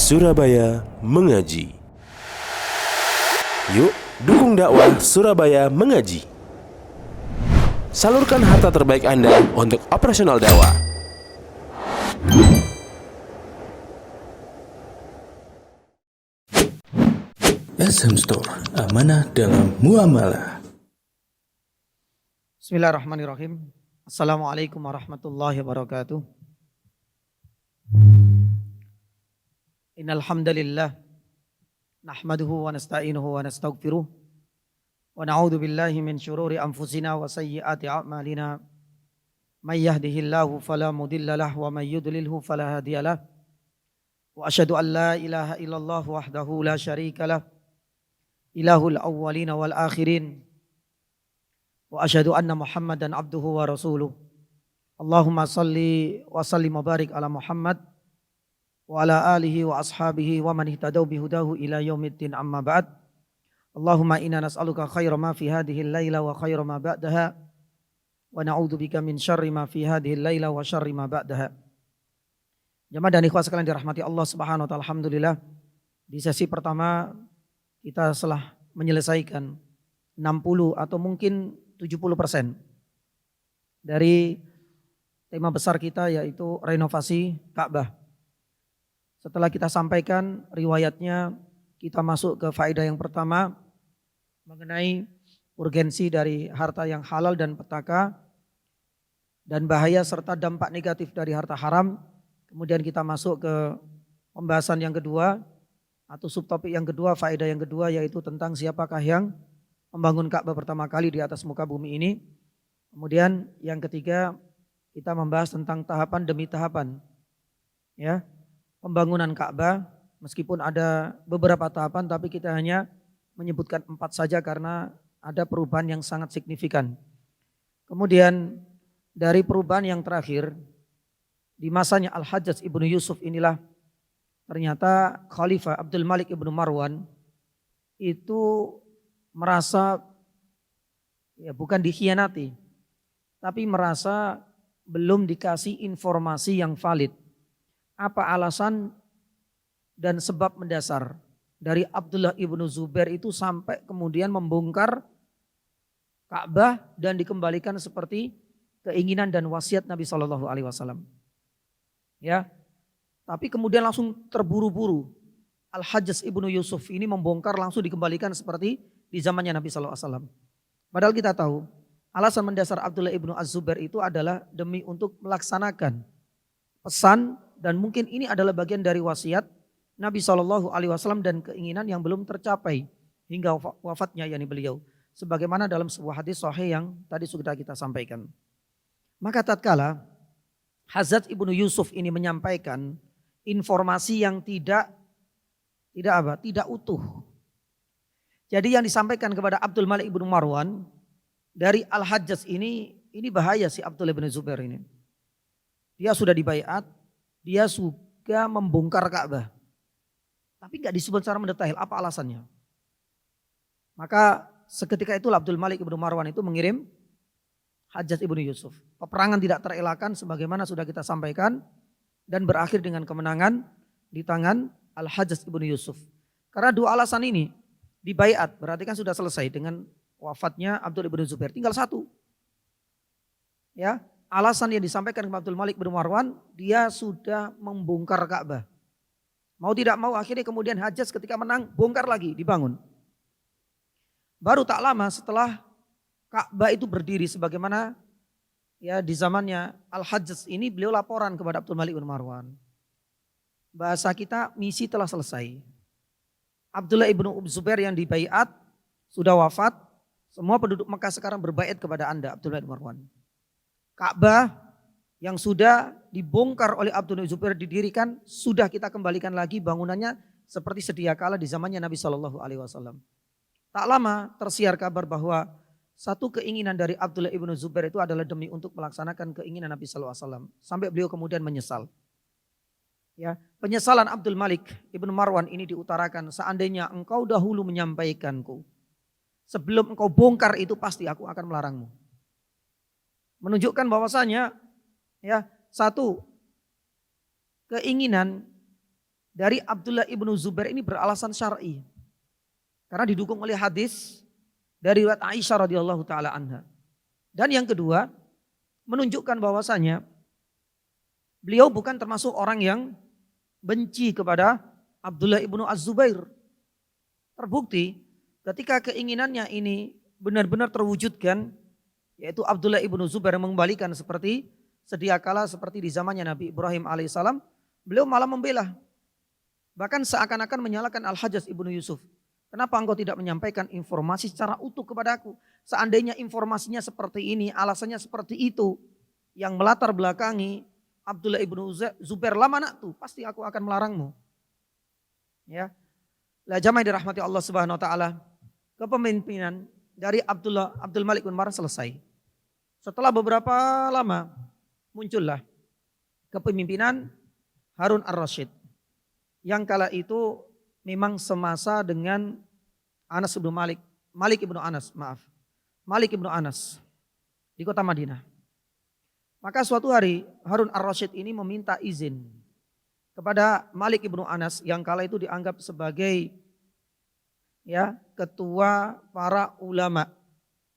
Surabaya Mengaji. Yuk, dukung dakwah Surabaya Mengaji. Salurkan harta terbaik Anda untuk operasional dakwah. SM Store, amanah dalam muamalah. Bismillahirrahmanirrahim. Assalamualaikum warahmatullahi wabarakatuh. Innal hamdalillah nahmaduhu wa nasta'inuhu wa nastaghfiruh wa na'udzu billahi min syururi anfusina wa sayyiati a'malina. May yahdihillahu fala mudilla lahu wa may yudlilhu fala hadiyalah. Wa asyhadu an la ilaha illallah wahdahu la syarikalah. Ilahul awwalin wal akhirin. Wa asyhadu anna Muhammadan abduhu wa rasuluh. Allahumma salli wa sallim wa barik ala Muhammad wa ala alihi wa ashabihi wa man ihtadaw bihudahu ila yaumiddin, amma ba'd. Allahumma inna nas'aluka khaira ma fi hadhihi al-laila wa khaira ma ba'daha wa na'udzu bika min syarri ma fi hadhihi al-laila wa syarri ma ba'daha. Jamaah dan ikhwah sekalian dirahmati Allah Subhanahu wa taala, alhamdulillah di sesi pertama kita telah menyelesaikan 60 atau mungkin 70% dari tema besar kita, yaitu renovasi Ka'bah. Setelah kita sampaikan riwayatnya, kita masuk ke faedah yang pertama mengenai urgensi dari harta yang halal dan petaka dan bahaya serta dampak negatif dari harta haram. Kemudian kita masuk ke pembahasan yang kedua atau subtopik yang kedua, faedah yang kedua, yaitu tentang siapakah yang membangun Ka'bah pertama kali di atas muka bumi ini. Kemudian yang ketiga kita membahas tentang tahapan demi tahapan, ya, pembangunan Ka'bah. Meskipun ada beberapa tahapan, tapi kita hanya menyebutkan 4 saja karena ada perubahan yang sangat signifikan. Kemudian dari perubahan yang terakhir di masanya Al-Hajjaj ibnu Yusuf inilah ternyata Khalifah Abdul Malik ibnu Marwan itu merasa bukan dikhianati, tapi merasa belum dikasih informasi yang valid. Apa alasan dan sebab mendasar dari Abdullah ibnu Zubair itu sampai kemudian membongkar Ka'bah dan dikembalikan seperti keinginan dan wasiat Nabi Shallallahu Alaihi Wasallam. Ya, tapi kemudian langsung terburu-buru Al-Hajjaj ibnu Yusuf ini membongkar, langsung dikembalikan seperti di zamannya Nabi Shallallahu Alaihi Wasallam. Padahal kita tahu alasan mendasar Abdullah ibnu Az-Zubair itu adalah demi untuk melaksanakan pesan, dan mungkin ini adalah bagian dari wasiat Nabi Shallallahu Alaihi Wasallam dan keinginan yang belum tercapai hingga wafatnya, yakni beliau. Sebagaimana dalam sebuah hadis sahih yang tadi sudah kita sampaikan. Maka tatkala Hajjaj ibnu Yusuf ini menyampaikan informasi yang tidak utuh. Jadi yang disampaikan kepada Abdul Malik ibnu Marwan dari Al-Hajjaj ini bahaya si Abdullah ibnu Zubair ini. Dia sudah dibaiat, dia sudah membongkar Ka'bah. Tapi enggak disebut secara mendetail apa alasannya. Maka seketika itulah Abdul Malik ibnu Marwan itu mengirim Hajjaj ibnu Yusuf. Peperangan tidak terelakkan sebagaimana sudah kita sampaikan dan berakhir dengan kemenangan di tangan Al-Hajjaj ibnu Yusuf. Karena 2 alasan ini dibaiat, berarti kan sudah selesai dengan wafatnya Abdul ibnu Zubair. Tinggal 1. Ya, alasan yang disampaikan kepada Abdul Malik bin Marwan, dia sudah membongkar Ka'bah. Mau tidak mau akhirnya kemudian Hajjaj ketika menang bongkar lagi, dibangun. Baru tak lama setelah Ka'bah itu berdiri sebagaimana ya di zamannya Al-Hajjaj ini, beliau laporan kepada Abdul Malik bin Marwan. Bahasa kita misi telah selesai. Abdullah ibnu Zubair yang dibaiat sudah wafat. Semua penduduk Mekah sekarang berbaiat kepada Anda, Abdullah bin Marwan. Ka'bah yang sudah dibongkar oleh Abdullah bin Zubair didirikan, sudah kita kembalikan lagi bangunannya seperti sedia kala di zamannya Nabi Shallallahu Alaihi Wasallam. Tak lama tersiar kabar bahwa satu keinginan dari Abdullah ibnu Zubair itu adalah demi untuk melaksanakan keinginan Nabi Shallallahu Alaihi Wasallam. Sampai beliau kemudian menyesal. Ya, penyesalan Abdul Malik ibnu Marwan ini diutarakan, seandainya engkau dahulu menyampaikanku, sebelum engkau bongkar itu pasti aku akan melarangmu. Menunjukkan bahwasanya ya, satu, keinginan dari Abdullah ibnu Zubair ini beralasan syar'i. Karena didukung oleh hadis dari riwayat Aisyah radhiyallahu taala anha. Dan yang kedua, menunjukkan bahwasanya beliau bukan termasuk orang yang benci kepada Abdullah ibnu Az-Zubair. Terbukti ketika keinginannya ini benar-benar terwujudkan, yaitu Abdullah ibnu Zubair mengembalikan seperti sedia kala seperti di zamannya Nabi Ibrahim alaihissalam, beliau malah membela. Bahkan seakan-akan menyalahkan Al-Hajjaj ibnu Yusuf. Kenapa engkau tidak menyampaikan informasi secara utuh kepadaku? Seandainya informasinya seperti ini, alasannya seperti itu, yang melatar belakangi Abdullah ibnu Zubair lama nak tuh, pasti aku akan melarangmu. Ya, lah jamaah dirahmati Allah Subhanahu Wa Taala, kepemimpinan dari Abdul Malik bin Marwan selesai. Setelah beberapa lama muncullah kepemimpinan Harun ar-Rasyid, yang kala itu memang semasa dengan Malik ibnu Anas di kota Madinah. Maka suatu hari Harun ar-Rasyid ini meminta izin kepada Malik ibnu Anas yang kala itu dianggap sebagai ketua para ulama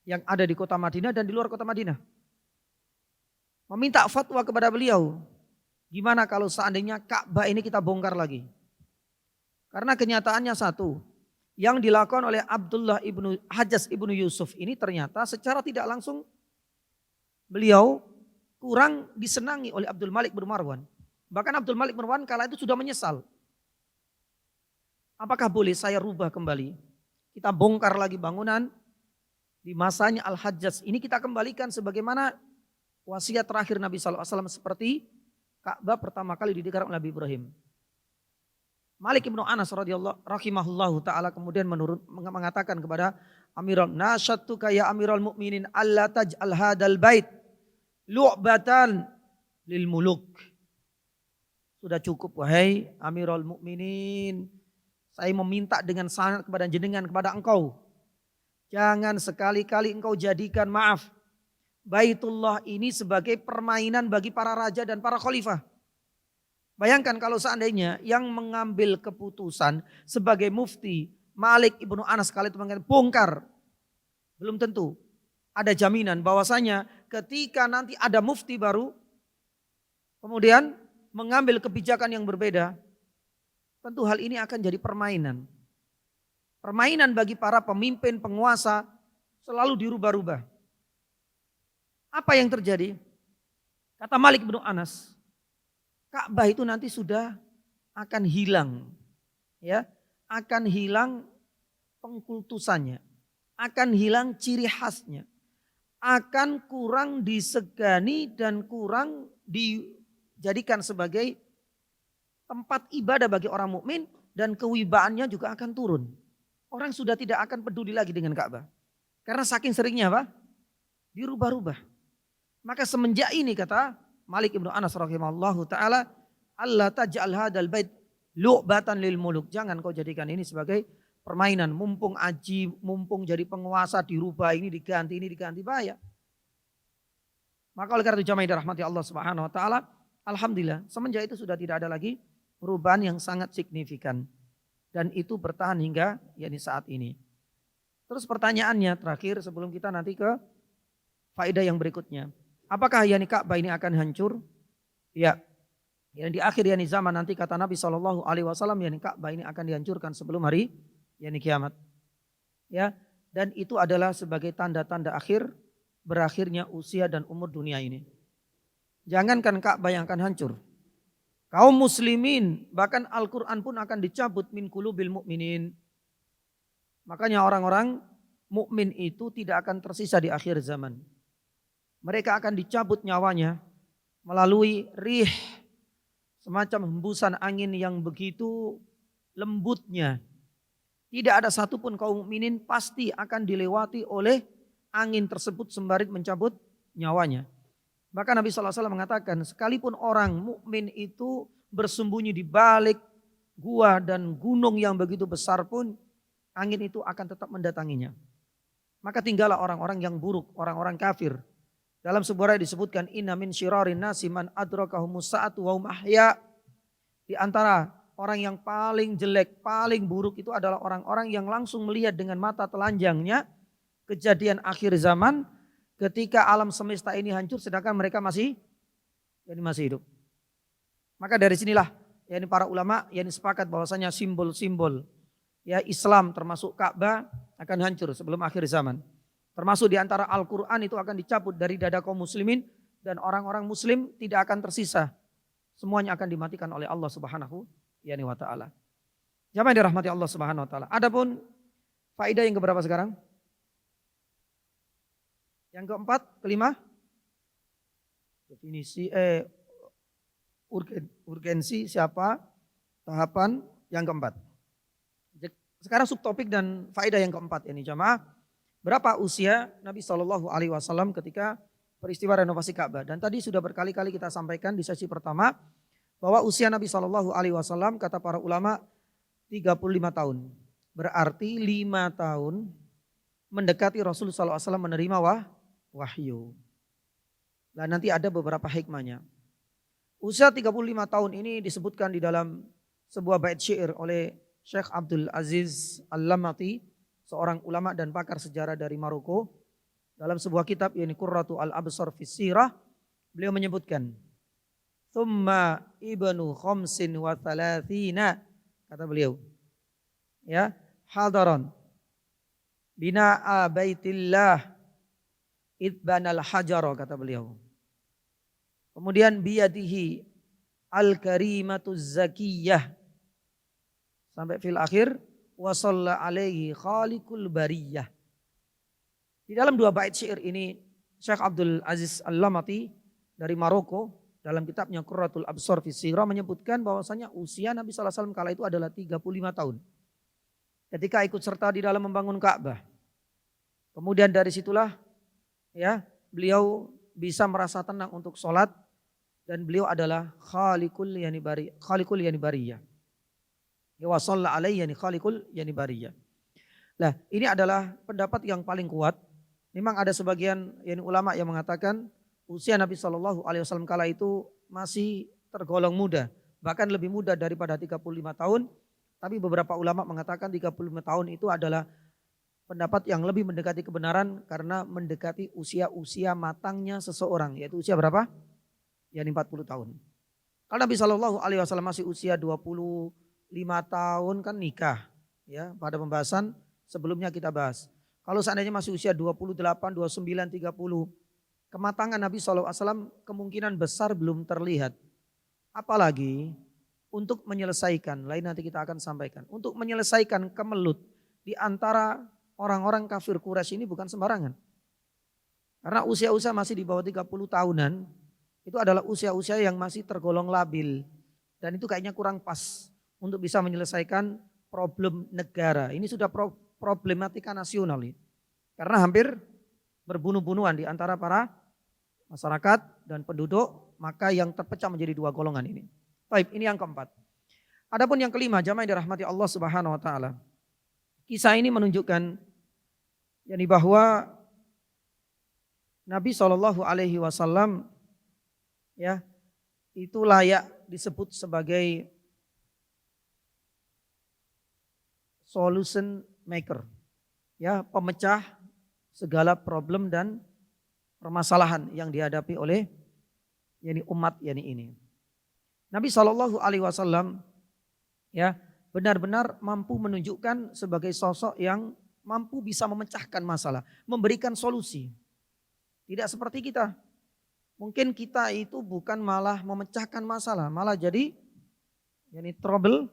yang ada di kota Madinah dan di luar kota Madinah. Meminta fatwa kepada beliau, gimana kalau seandainya Ka'bah ini kita bongkar lagi? Karena kenyataannya satu, yang dilakukan oleh Hajjaj ibnu Yusuf ini ternyata secara tidak langsung beliau kurang disenangi oleh Abdul Malik bin Marwan. Bahkan Abdul Malik bin Marwan kala itu sudah menyesal. Apakah boleh saya rubah kembali? Kita bongkar lagi bangunan di masanya Al-Hajjaj. Ini kita kembalikan sebagaimana wasiat terakhir Nabi SAW seperti Ka'bah pertama kali didirikan oleh Nabi Ibrahim. Malik ibnu Anas rahimahullahu ta'ala kemudian mengatakan kepada Amirul, nasyattuka ya Amirul Mukminin alla taj'al hadal bait lu'batan lil muluk. Sudah cukup wahai Amirul Mukminin, saya meminta dengan sangat kepada jenengan, kepada engkau, jangan sekali-kali engkau jadikan Baitullah ini sebagai permainan bagi para raja dan para khalifah. Bayangkan kalau seandainya yang mengambil keputusan sebagai mufti Malik ibnu Anas kali itu mengatakan bongkar. Belum tentu ada jaminan bahwasanya ketika nanti ada mufti baru kemudian mengambil kebijakan yang berbeda, tentu hal ini akan jadi permainan. Permainan bagi para pemimpin penguasa selalu dirubah-rubah. Apa yang terjadi? Kata Malik bin Anas, Ka'bah itu nanti sudah akan hilang, akan hilang pengkultusannya, akan hilang ciri khasnya, akan kurang disegani dan kurang dijadikan sebagai tempat ibadah bagi orang mukmin dan kewibaannya juga akan turun. Orang sudah tidak akan peduli lagi dengan Ka'bah karena saking seringnya dirubah-rubah. Maka semenjak ini kata Malik ibnu Anas rahimahullahu ta'ala, Allah taj'al hadal bait lu'batan lil muluk. Jangan kau jadikan ini sebagai permainan. Mumpung aji, mumpung jadi penguasa dirubah ini diganti bahaya. Maka oleh karena itu jamaah dirahmati Allah Subhanahu wa taala, alhamdulillah semenjak itu sudah tidak ada lagi perubahan yang sangat signifikan. Dan itu bertahan hingga saat ini. Terus pertanyaannya terakhir sebelum kita nanti ke faedah yang berikutnya. Apakah Ka'bah ini akan hancur? Ya. Yang di akhir zaman nanti kata Nabi SAW Ka'bah ini akan dihancurkan sebelum hari kiamat. Ya. Dan itu adalah sebagai tanda-tanda berakhirnya usia dan umur dunia ini. Jangankan Ka'bah yang akan hancur. Kaum muslimin bahkan Al-Quran pun akan dicabut min qulubil mu'minin. Makanya orang-orang mukmin itu tidak akan tersisa di akhir zaman. Mereka akan dicabut nyawanya melalui rih, semacam hembusan angin yang begitu lembutnya. Tidak ada satupun kaum mukminin pasti akan dilewati oleh angin tersebut sembari mencabut nyawanya. Bahkan Nabi SAW mengatakan sekalipun orang mukmin itu bersembunyi di balik gua dan gunung yang begitu besar pun angin itu akan tetap mendatanginya. Maka tinggallah orang-orang yang buruk, orang-orang kafir. Dalam sebuah ayat disebutkan inna min syirarin nasi man adrakahumus sa'atu wa hum ahya. Di antara orang yang paling jelek, paling buruk itu adalah orang-orang yang langsung melihat dengan mata telanjangnya kejadian akhir zaman ketika alam semesta ini hancur sedangkan mereka masih hidup. Maka dari sinilah para ulama sepakat bahwasanya simbol-simbol Islam termasuk Ka'bah akan hancur sebelum akhir zaman. Termasuk di antara Al-Quran itu akan dicabut dari dada kaum muslimin dan orang-orang muslim tidak akan tersisa. Semuanya akan dimatikan oleh Allah Subhanahu wa ta'ala. Jamaah yang dirahmati Allah Subhanahu wa ta'ala. Adapun faedah yang keberapa sekarang? Yang keempat, kelima? Definisi urgensi siapa? Tahapan yang keempat. Sekarang subtopik dan faedah yang keempat ini jamaah. Berapa usia Nabi SAW ketika peristiwa renovasi Ka'bah? Dan tadi sudah berkali-kali kita sampaikan di sesi pertama bahwa usia Nabi SAW kata para ulama 35 tahun. Berarti 5 tahun mendekati Rasulullah SAW menerima wahyu. Dan nanti ada beberapa hikmahnya. Usia 35 tahun ini disebutkan di dalam sebuah bait syair oleh Syekh Abdul Aziz Al-Lamati, seorang ulama dan pakar sejarah dari Maroko. Dalam sebuah kitab Qurratu al-Absar fi Sirah, beliau menyebutkan, "Tsumma ibnu khamsin wa thalathina," kata beliau. Hadaran bina'a baitillah idbanal hajara, kata beliau. Kemudian biyadihi al-karimatuz zakiyah. Sampai fil akhir wa shalla alaihi khaliqul bariyah. Di dalam dua bait syair ini Syekh Abdul Aziz Al-Lamati dari Maroko dalam kitabnya Qurratul Absar fi Sirah menyebutkan bahwasanya usia Nabi sallallahu alaihi wasallam kala itu adalah 35 tahun. Ketika ikut serta di dalam membangun Ka'bah. Kemudian dari situlah beliau bisa merasa tenang untuk sholat dan beliau adalah khaliqul bariyah. Wa shalla alaihi khaliqul bariyah. Nah, ini adalah pendapat yang paling kuat. Memang ada sebagian ulama yang mengatakan usia Nabi SAW kala itu masih tergolong muda. Bahkan lebih muda daripada 35 tahun. Tapi beberapa ulama mengatakan 35 tahun itu adalah pendapat yang lebih mendekati kebenaran karena mendekati usia-usia matangnya seseorang. Yaitu usia berapa? 40 tahun. Kalau Nabi SAW masih usia 25 tahun kan nikah. Pada pembahasan sebelumnya kita bahas. Kalau seandainya masih usia 28, 29, 30, kematangan Nabi SAW kemungkinan besar belum terlihat. Apalagi untuk menyelesaikan, lain nanti kita akan sampaikan. Untuk menyelesaikan kemelut di antara orang-orang kafir Quraisy ini bukan sembarangan. Karena usia-usia masih di bawah 30 tahunan, itu adalah usia-usia yang masih tergolong labil. Dan itu kayaknya kurang pas untuk bisa menyelesaikan problem negara. Ini sudah problematika nasional ini. Karena hampir berbunuh-bunuhan di antara para masyarakat dan penduduk, maka yang terpecah menjadi dua golongan ini. Baik, ini yang keempat. Adapun yang kelima, jamaah yang dirahmati Allah Subhanahu wa taala. Kisah ini menunjukkan bahwa Nabi SAW itu layak disebut sebagai solution maker. Pemecah segala problem dan permasalahan yang dihadapi oleh umat ini. Nabi SAW benar-benar mampu menunjukkan sebagai sosok yang mampu bisa memecahkan masalah, memberikan solusi. Tidak seperti kita. Mungkin kita itu bukan malah memecahkan masalah, malah jadi trouble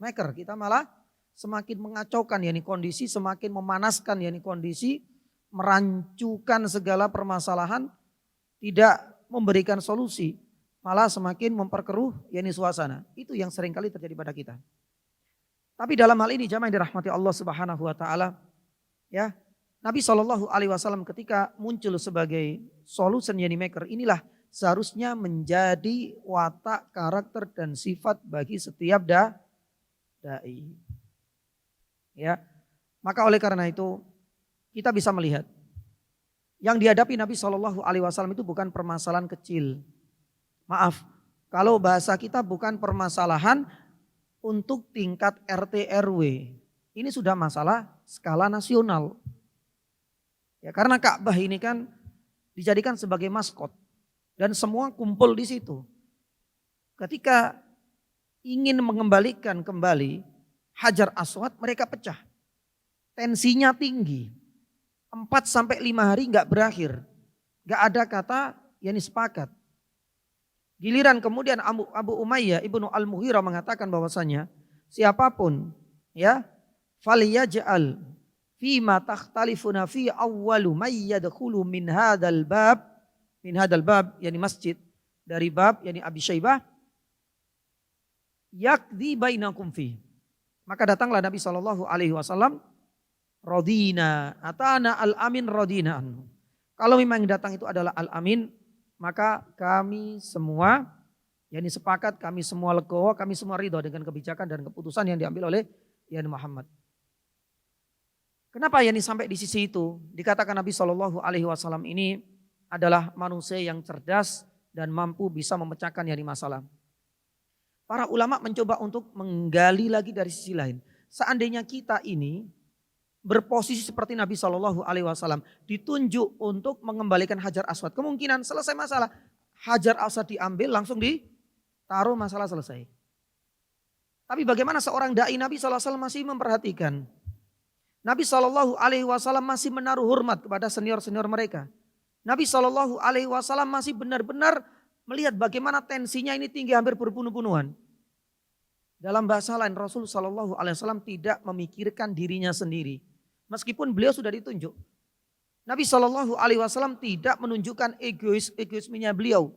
maker. Kita malah semakin mengacaukan kondisi, semakin memanaskan kondisi, merancukan segala permasalahan, tidak memberikan solusi, malah semakin memperkeruh suasana. Itu yang seringkali terjadi pada kita. Tapi dalam hal ini jamaah yang dirahmati Allah Subhanahu wa taala, Nabi SAW ketika muncul sebagai solution maker, inilah seharusnya menjadi watak, karakter dan sifat bagi setiap dai. Maka oleh karena itu kita bisa melihat yang dihadapi Nabi SAW itu bukan permasalahan kecil. Maaf, kalau bahasa kita bukan permasalahan untuk tingkat RT RW. Ini sudah masalah skala nasional. Ya, karena Ka'bah ini kan dijadikan sebagai maskot dan semua kumpul di situ. Ketika ingin mengembalikan kembali Hajar Aswad, mereka pecah. Tensinya tinggi. 4-5 hari nggak berakhir. Nggak ada kata yang sepakat. Giliran kemudian Abu Umayyah ibnu Al-Mughirah mengatakan bahwasanya siapapun ya falyaj'al fima takhtalifuna fi awwalu may yadkhulu min hadzal bab yani masjid dari bab yani Abi Syaibah yakdi bainakum fi. Maka datanglah Nabi SAW, radina atana al-amin radina anhu. Kalau memang yang datang itu adalah al-amin, maka kami semua yakni sepakat, kami semua legowo, kami semua ridho dengan kebijakan dan keputusan yang diambil oleh Yani Muhammad. Kenapa Yani sampai di sisi itu? Dikatakan Nabi SAW ini adalah manusia yang cerdas dan mampu bisa memecahkan Yani masalah. Para ulama mencoba untuk menggali lagi dari sisi lain. Seandainya kita ini berposisi seperti Nabi SAW ditunjuk untuk mengembalikan Hajar Aswad, kemungkinan selesai masalah Hajar Aswad diambil langsung ditaruh, masalah selesai. Tapi bagaimana seorang dai Nabi SAW masih memperhatikan, Nabi SAW masih menaruh hormat kepada senior-senior mereka. Nabi SAW masih benar-benar melihat bagaimana tensinya ini tinggi, hampir berbunuh-bunuhan. Dalam bahasa lain Rasul SAW tidak memikirkan dirinya sendiri. Meskipun beliau sudah ditunjuk. Nabi SAW tidak menunjukkan egoismenya beliau.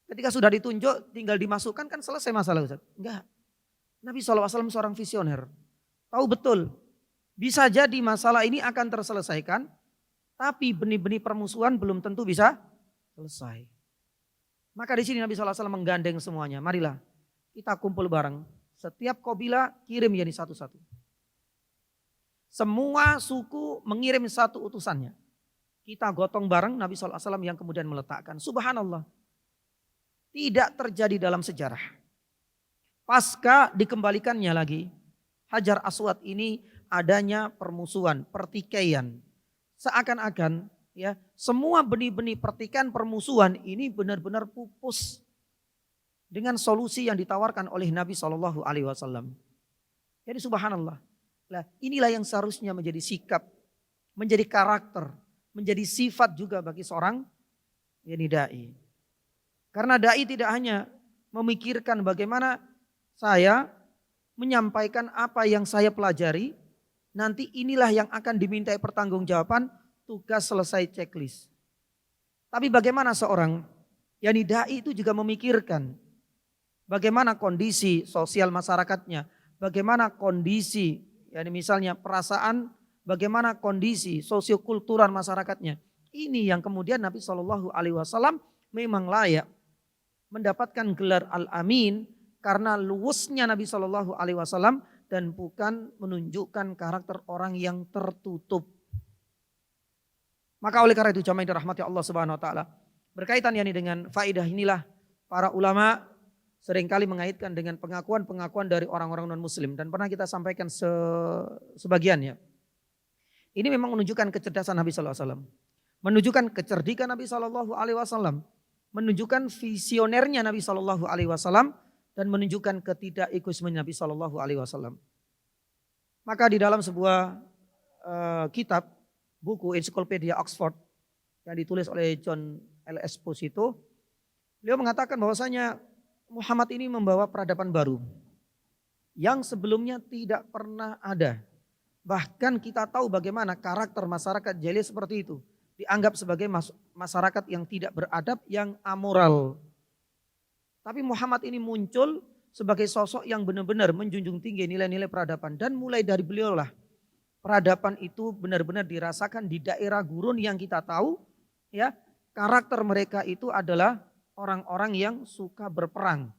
Ketika sudah ditunjuk tinggal dimasukkan kan selesai masalah Ustaz. Enggak. Nabi SAW seorang visioner. Tahu betul bisa jadi masalah ini akan terselesaikan. Tapi benih-benih permusuhan belum tentu bisa selesai. Maka di sini Nabi SAW menggandeng semuanya. Marilah kita kumpul bareng. Setiap kabilah kirim yani satu-satu. Semua suku mengirim satu utusannya. Kita gotong bareng, Nabi SAW yang kemudian meletakkan. Subhanallah. Tidak terjadi dalam sejarah. Pasca dikembalikannya lagi, Hajar Aswad ini adanya permusuhan, pertikaian. Seakan-akan ya semua benih-benih pertikaian permusuhan ini benar-benar pupus dengan solusi yang ditawarkan oleh Nabi SAW. Jadi subhanallah. Nah, inilah yang seharusnya menjadi sikap, menjadi karakter, menjadi sifat juga bagi seorang yani dai. Karena dai tidak hanya memikirkan bagaimana saya menyampaikan apa yang saya pelajari, nanti inilah yang akan dimintai pertanggungjawaban, tugas selesai checklist. Tapi bagaimana seorang yani dai itu juga memikirkan bagaimana kondisi sosial masyarakatnya, bagaimana kondisi yani misalnya perasaan, bagaimana kondisi sosiokultural masyarakatnya. Ini yang kemudian Nabi SAW memang layak mendapatkan gelar Al-Amin karena luwesnya Nabi SAW dan bukan menunjukkan karakter orang yang tertutup. Maka oleh karena itu jamaah yang dirahmati Allah Subhanahu wa taala, berkaitan yani dengan faedah inilah para ulama seringkali mengaitkan dengan pengakuan-pengakuan dari orang-orang non-muslim. Dan pernah kita sampaikan sebagiannya. Ini memang menunjukkan kecerdasan Nabi SAW. Menunjukkan kecerdikan Nabi SAW. Menunjukkan visionernya Nabi SAW. Dan menunjukkan ketidakegoisme Nabi SAW. Maka di dalam sebuah kitab, buku Ensiklopedia Oxford yang ditulis oleh John L. Esposito, beliau mengatakan bahwasanya Muhammad ini membawa peradaban baru yang sebelumnya tidak pernah ada. Bahkan kita tahu bagaimana karakter masyarakat jahiliyah seperti itu. Dianggap sebagai masyarakat yang tidak beradab, yang amoral. Tapi Muhammad ini muncul sebagai sosok yang benar-benar menjunjung tinggi nilai-nilai peradaban. Dan mulai dari beliau lah peradaban itu benar-benar dirasakan di daerah gurun yang kita tahu. Ya, karakter mereka itu adalah orang-orang yang suka berperang.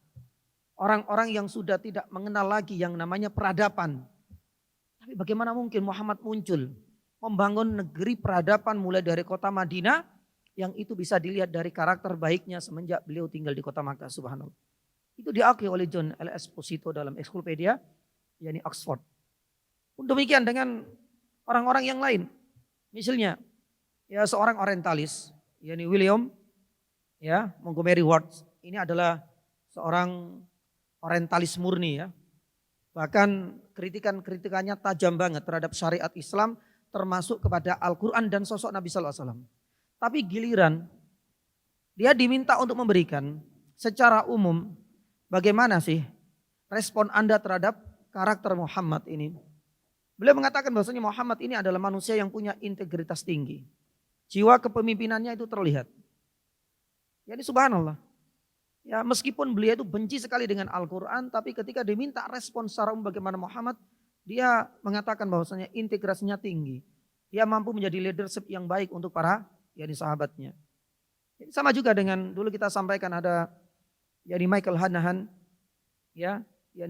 Orang-orang yang sudah tidak mengenal lagi yang namanya peradaban. Tapi bagaimana mungkin Muhammad muncul membangun negeri peradaban mulai dari kota Madinah yang itu bisa dilihat dari karakter baiknya semenjak beliau tinggal di kota Makkah, subhanallah. Itu diakui oleh John L. Esposito dalam Ensiklopedia, yakni Oxford. Pun demikian dengan orang-orang yang lain. Misalnya, ya seorang orientalis, yakni William Montgomery Ward. Ini adalah seorang orientalis murni ya. Bahkan kritikannya tajam banget terhadap syariat Islam, termasuk kepada Al-Quran dan sosok Nabi SAW. Tapi giliran dia diminta untuk memberikan secara umum bagaimana sih respon Anda terhadap karakter Muhammad ini. Beliau mengatakan bahwasanya Muhammad ini adalah manusia yang punya integritas tinggi. Jiwa kepemimpinannya itu terlihat. Jadi subhanallah. Ya meskipun beliau itu benci sekali dengan Al-Quran, tapi ketika diminta respon secara umum bagaimana Muhammad, dia mengatakan bahwasanya integrasinya tinggi. Dia mampu menjadi leadership yang baik untuk para sahabatnya. Jadi sama juga dengan dulu kita sampaikan ada Michael Hanahan,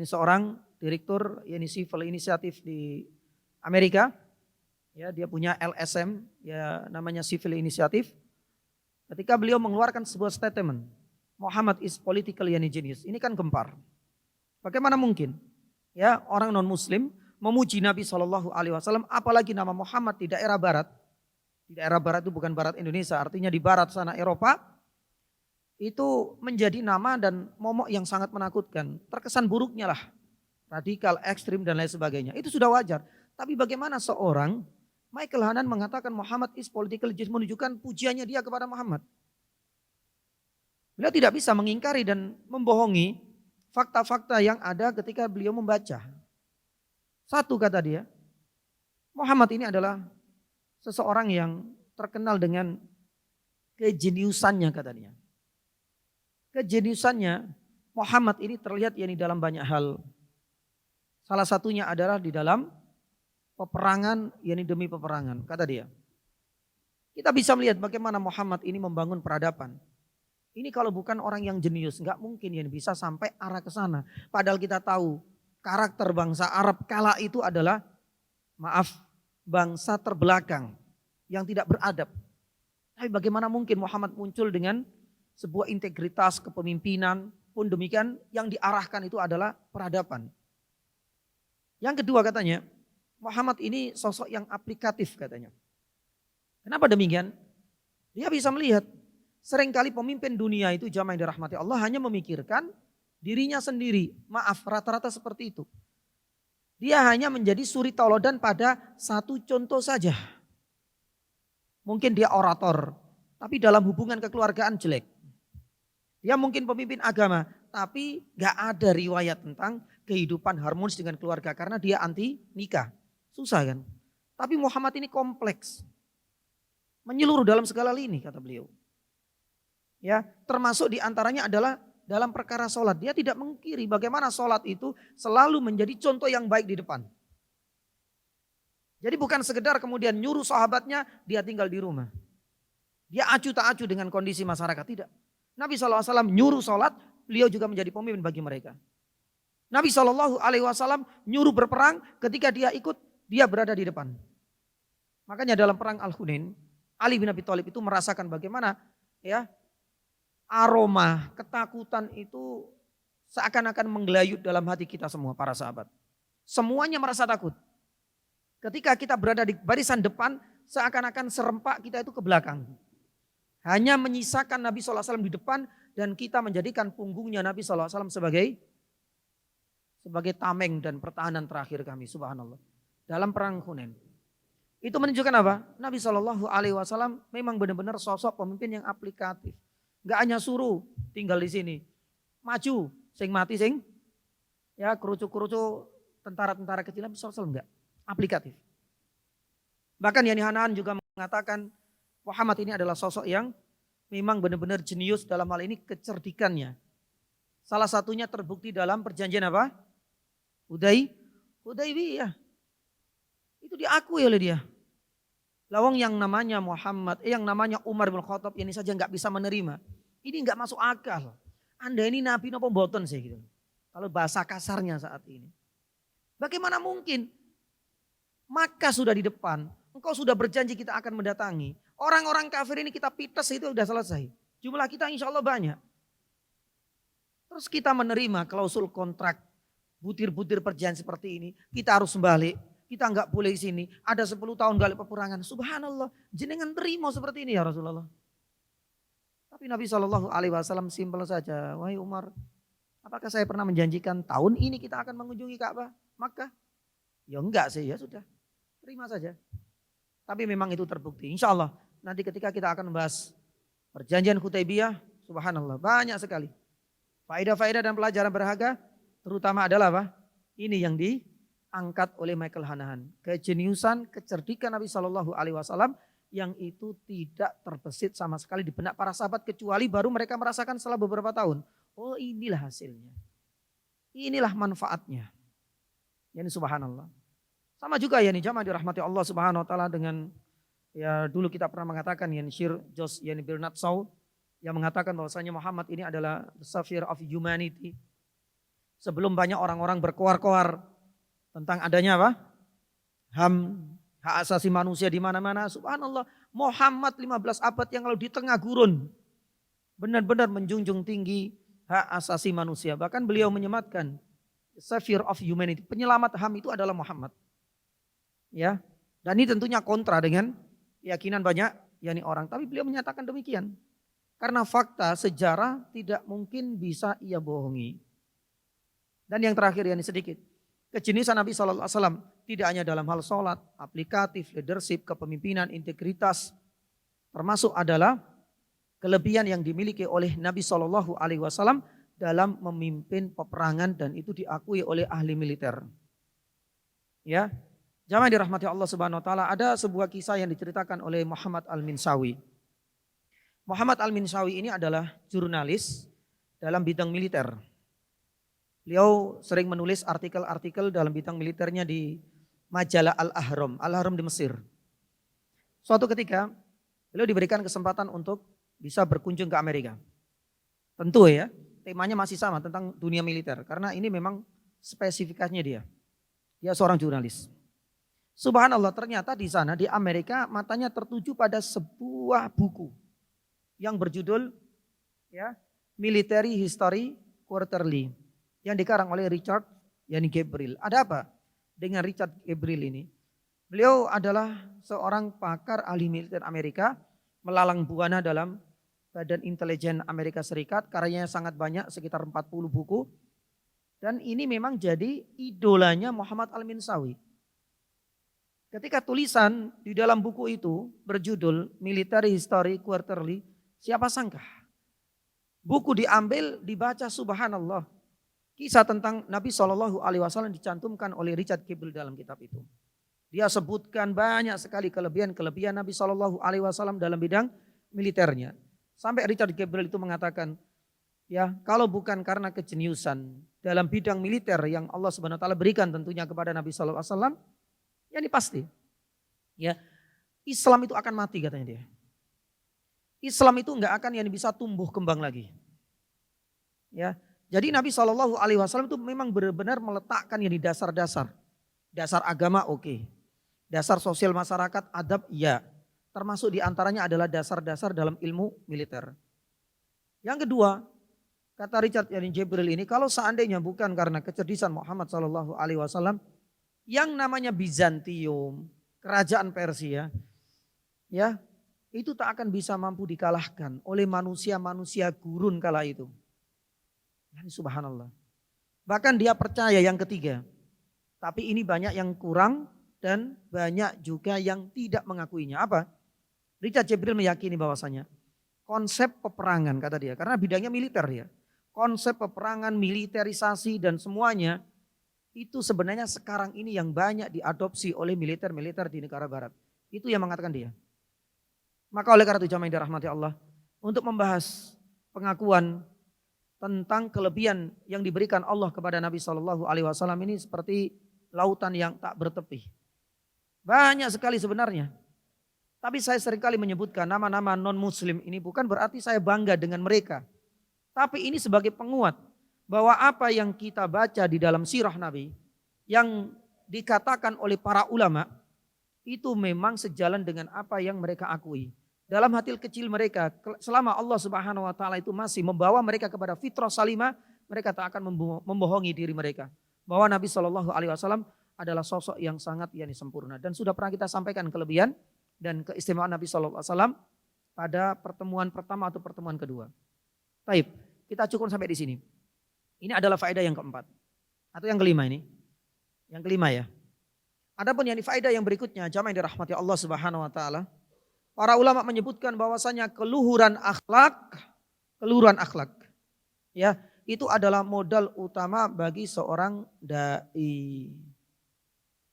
seorang direktur civil inisiatif di Amerika. Ya, dia punya LSM, namanya Civil Initiative. Ketika beliau mengeluarkan sebuah statement, Muhammad is political genius. Ini kan gempar. Bagaimana mungkin? Ya, orang non Muslim memuji Nabi SAW, apalagi nama Muhammad di daerah Barat. Di daerah Barat itu bukan Barat Indonesia, artinya di Barat sana Eropa. Itu menjadi nama dan momok yang sangat menakutkan. Terkesan buruknya lah. Radikal, ekstrim dan lain sebagainya. Itu sudah wajar. Tapi bagaimana seorang Michael Hanan mengatakan Muhammad is political genius, menunjukkan pujiannya dia kepada Muhammad. Beliau tidak bisa mengingkari dan membohongi fakta-fakta yang ada ketika beliau membaca. Satu kata dia, Muhammad ini adalah seseorang yang terkenal dengan kejeniusannya katanya. Kejeniusannya Muhammad ini terlihat dalam banyak hal. Salah satunya adalah di dalam peperangan, demi peperangan, kata dia. Kita bisa melihat bagaimana Muhammad ini membangun peradaban. Ini kalau bukan orang yang jenius, nggak mungkin bisa sampai arah ke sana. Padahal kita tahu karakter bangsa Arab kala itu adalah, bangsa terbelakang yang tidak beradab. Tapi bagaimana mungkin Muhammad muncul dengan sebuah integritas kepemimpinan, pun demikian yang diarahkan itu adalah peradaban. Yang kedua katanya, Muhammad ini sosok yang aplikatif katanya. Kenapa demikian? Dia bisa melihat seringkali pemimpin dunia itu jamaah yang dirahmati Allah hanya memikirkan dirinya sendiri. Rata-rata seperti itu. Dia hanya menjadi suri tauladan pada satu contoh saja. Mungkin dia orator, tapi dalam hubungan kekeluargaan jelek. Dia mungkin pemimpin agama, tapi gak ada riwayat tentang kehidupan harmonis dengan keluarga karena dia anti nikah. Susah kan? Tapi Muhammad ini kompleks. Menyeluruh dalam segala lini kata beliau. Ya, termasuk diantaranya adalah dalam perkara sholat. Dia tidak mengkiri bagaimana sholat itu selalu menjadi contoh yang baik di depan. Jadi bukan sekedar kemudian nyuruh sahabatnya dia tinggal di rumah. Dia acu tak acu dengan kondisi masyarakat, tidak. Nabi SAW nyuruh sholat, beliau juga menjadi pemimpin bagi mereka. Nabi SAW nyuruh berperang, ketika dia ikut, dia berada di depan. Makanya dalam perang Al-Hunain, Ali bin Abi Thalib itu merasakan bagaimana aroma ketakutan itu seakan-akan menggelayut dalam hati kita semua para sahabat. Semuanya merasa takut. Ketika kita berada di barisan depan, seakan-akan serempak kita itu ke belakang. Hanya menyisakan Nabi SAW di depan dan kita menjadikan punggungnya Nabi SAW sebagai tameng dan pertahanan terakhir kami, subhanallah. Dalam perang Hunain. Itu menunjukkan apa? Nabi SAW memang benar-benar sosok pemimpin yang aplikatif. Gak hanya suruh tinggal di sini. Maju, sing mati sing. Kerucuk-kerucuk tentara-tentara kecil, Nabi SAW enggak. Aplikatif. Bahkan Yani Hanan juga mengatakan Muhammad ini adalah sosok yang memang benar-benar jenius dalam hal ini kecerdikannya. Salah satunya terbukti dalam perjanjian apa? Hudaybiyah. Itu diakui oleh dia. Lawang yang namanya Muhammad, yang namanya Umar bin Khattab ini saja nggak bisa menerima. Ini nggak masuk akal. Anda ini nabi nopo mboten sih gitu. Kalau bahasa kasarnya saat ini. Bagaimana mungkin? Maka sudah di depan, engkau sudah berjanji kita akan mendatangi. Orang-orang kafir ini kita pites itu sudah selesai. Jumlah kita insya Allah banyak. Terus kita menerima klausul kontrak, butir-butir perjanjian seperti ini, kita harus balik, kita nggak boleh di sini, ada 10 tahun balik peperangan. Subhanallah, jenengan terima seperti ini ya Rasulullah. Tapi Nabi SAW simpel saja, wahai Umar, apakah saya pernah menjanjikan tahun ini kita akan mengunjungi Ka'bah, Makkah? Ya enggak sih, ya sudah, terima saja. Tapi memang itu terbukti. Insya Allah nanti ketika kita akan membahas perjanjian Hudaybiyah, subhanallah banyak sekali faedah-faedah dan pelajaran berharga, terutama adalah apa? Ini yang diangkat oleh Michael Hanahan. Kejeniusan, kecerdikan Nabi SAW yang itu tidak terbesit sama sekali di benak para sahabat kecuali baru mereka merasakan setelah beberapa tahun. Oh inilah hasilnya. Inilah manfaatnya. Yani subhanallah. Sama juga ya nih jamaah dirahmati Allah Subhanahu wa taala dengan ya dulu kita pernah mengatakan yani Syir Jos yani Bernard Shaw yang mengatakan bahwasanya Muhammad ini adalah the savior of humanity. Sebelum banyak orang-orang berkoar-koar tentang adanya apa? Hak asasi manusia di mana-mana, subhanallah, Muhammad 15 abad yang lalu di tengah gurun benar-benar menjunjung tinggi hak asasi manusia. Bahkan beliau menyematkan savior of humanity, penyelamat HAM itu adalah Muhammad. Ya, dan ini tentunya kontra dengan keyakinan banyak yakni orang, tapi beliau menyatakan demikian. Karena fakta sejarah tidak mungkin bisa ia bohongi. Dan yang terakhir yakni sedikit, kejeniusan Nabi SAW tidak hanya dalam hal sholat, aplikatif, leadership, kepemimpinan, integritas, termasuk adalah kelebihan yang dimiliki oleh Nabi SAW dalam memimpin peperangan dan itu diakui oleh ahli militer. Ya. Jamaah dirahmati Allah Subhanahu wa taala, ada sebuah kisah yang diceritakan oleh Muhammad Al-Minshawi. Muhammad Al-Minshawi ini adalah jurnalis dalam bidang militer. Beliau sering menulis artikel-artikel dalam bidang militernya di majalah Al-Ahram, Al-Ahram di Mesir. Suatu ketika beliau diberikan kesempatan untuk bisa berkunjung ke Amerika. Tentu ya, temanya masih sama tentang dunia militer karena ini memang spesifikasinya dia. Dia seorang jurnalis. Subhanallah, ternyata di sana di Amerika matanya tertuju pada sebuah buku yang berjudul ya Military History Quarterly yang dikarang oleh Richard yani Gabriel. Ada apa dengan Richard Gabriel ini? Beliau adalah seorang pakar ahli militer Amerika, melalang buana dalam Badan Intelijen Amerika Serikat, karyanya sangat banyak sekitar 40 buku. Dan ini memang jadi idolanya Muhammad Al-Minshawi. Ketika tulisan di dalam buku itu berjudul Military History Quarterly, siapa sangka? Buku diambil, dibaca subhanallah. Kisah tentang Nabi SAW dicantumkan oleh Richard Gabriel dalam kitab itu. Dia sebutkan banyak sekali kelebihan-kelebihan Nabi SAW dalam bidang militernya. Sampai Richard Gabriel itu mengatakan, ya kalau bukan karena kejeniusan dalam bidang militer yang Allah Subhanahu wa taala berikan tentunya kepada Nabi SAW, ya ini pasti. Ya, Islam itu akan mati katanya dia. Islam itu enggak akan yang bisa tumbuh kembang lagi. Ya, jadi Nabi SAW itu memang benar-benar meletakkan yang di dasar-dasar. Dasar agama oke. Dasar sosial masyarakat adab ya. Termasuk diantaranya adalah dasar-dasar dalam ilmu militer. Yang kedua, kata Richard yani Gabriel ini, kalau seandainya bukan karena kecerdikan Muhammad SAW, yang namanya Bizantium, kerajaan Persia, ya itu tak akan bisa mampu dikalahkan oleh manusia-manusia gurun kala itu. Yani subhanallah. Bahkan dia percaya yang ketiga, tapi ini banyak yang kurang dan banyak juga yang tidak mengakuinya. Apa? Richard Gabriel meyakini bahwasanya konsep peperangan kata dia, karena bidangnya militer ya. Konsep peperangan, militerisasi dan semuanya itu sebenarnya sekarang ini yang banyak diadopsi oleh militer-militer di negara barat. Itu yang mengatakan dia. Maka oleh karena itu jamaah yang dirahmati Allah, untuk membahas pengakuan tentang kelebihan yang diberikan Allah kepada Nabi SAW ini seperti lautan yang tak bertepi. Banyak sekali sebenarnya. Tapi saya seringkali menyebutkan nama-nama non-muslim ini bukan berarti saya bangga dengan mereka. Tapi ini sebagai penguat bahwa apa yang kita baca di dalam sirah Nabi yang dikatakan oleh para ulama itu memang sejalan dengan apa yang mereka akui. Dalam hati kecil mereka selama Allah Subhanahu wa taala itu masih membawa mereka kepada fitrah salimah, mereka tak akan membohongi diri mereka. Bahwa Nabi Shallallahu Alaihi Wasallam adalah sosok yang sangat sempurna. Dan sudah pernah kita sampaikan kelebihan dan keistimewaan Nabi Shallallahu Alaihi Wasallam pada pertemuan pertama atau pertemuan kedua. Baik, kita cukup sampai di sini. Ini adalah faedah yang keempat. Atau yang kelima ini. Yang kelima ya. Adapun yang faedah yang berikutnya, jamaah yang dirahmati Allah Subhanahu wa taala. Para ulama menyebutkan bahwasanya keluhuran akhlak ya, itu adalah modal utama bagi seorang dai.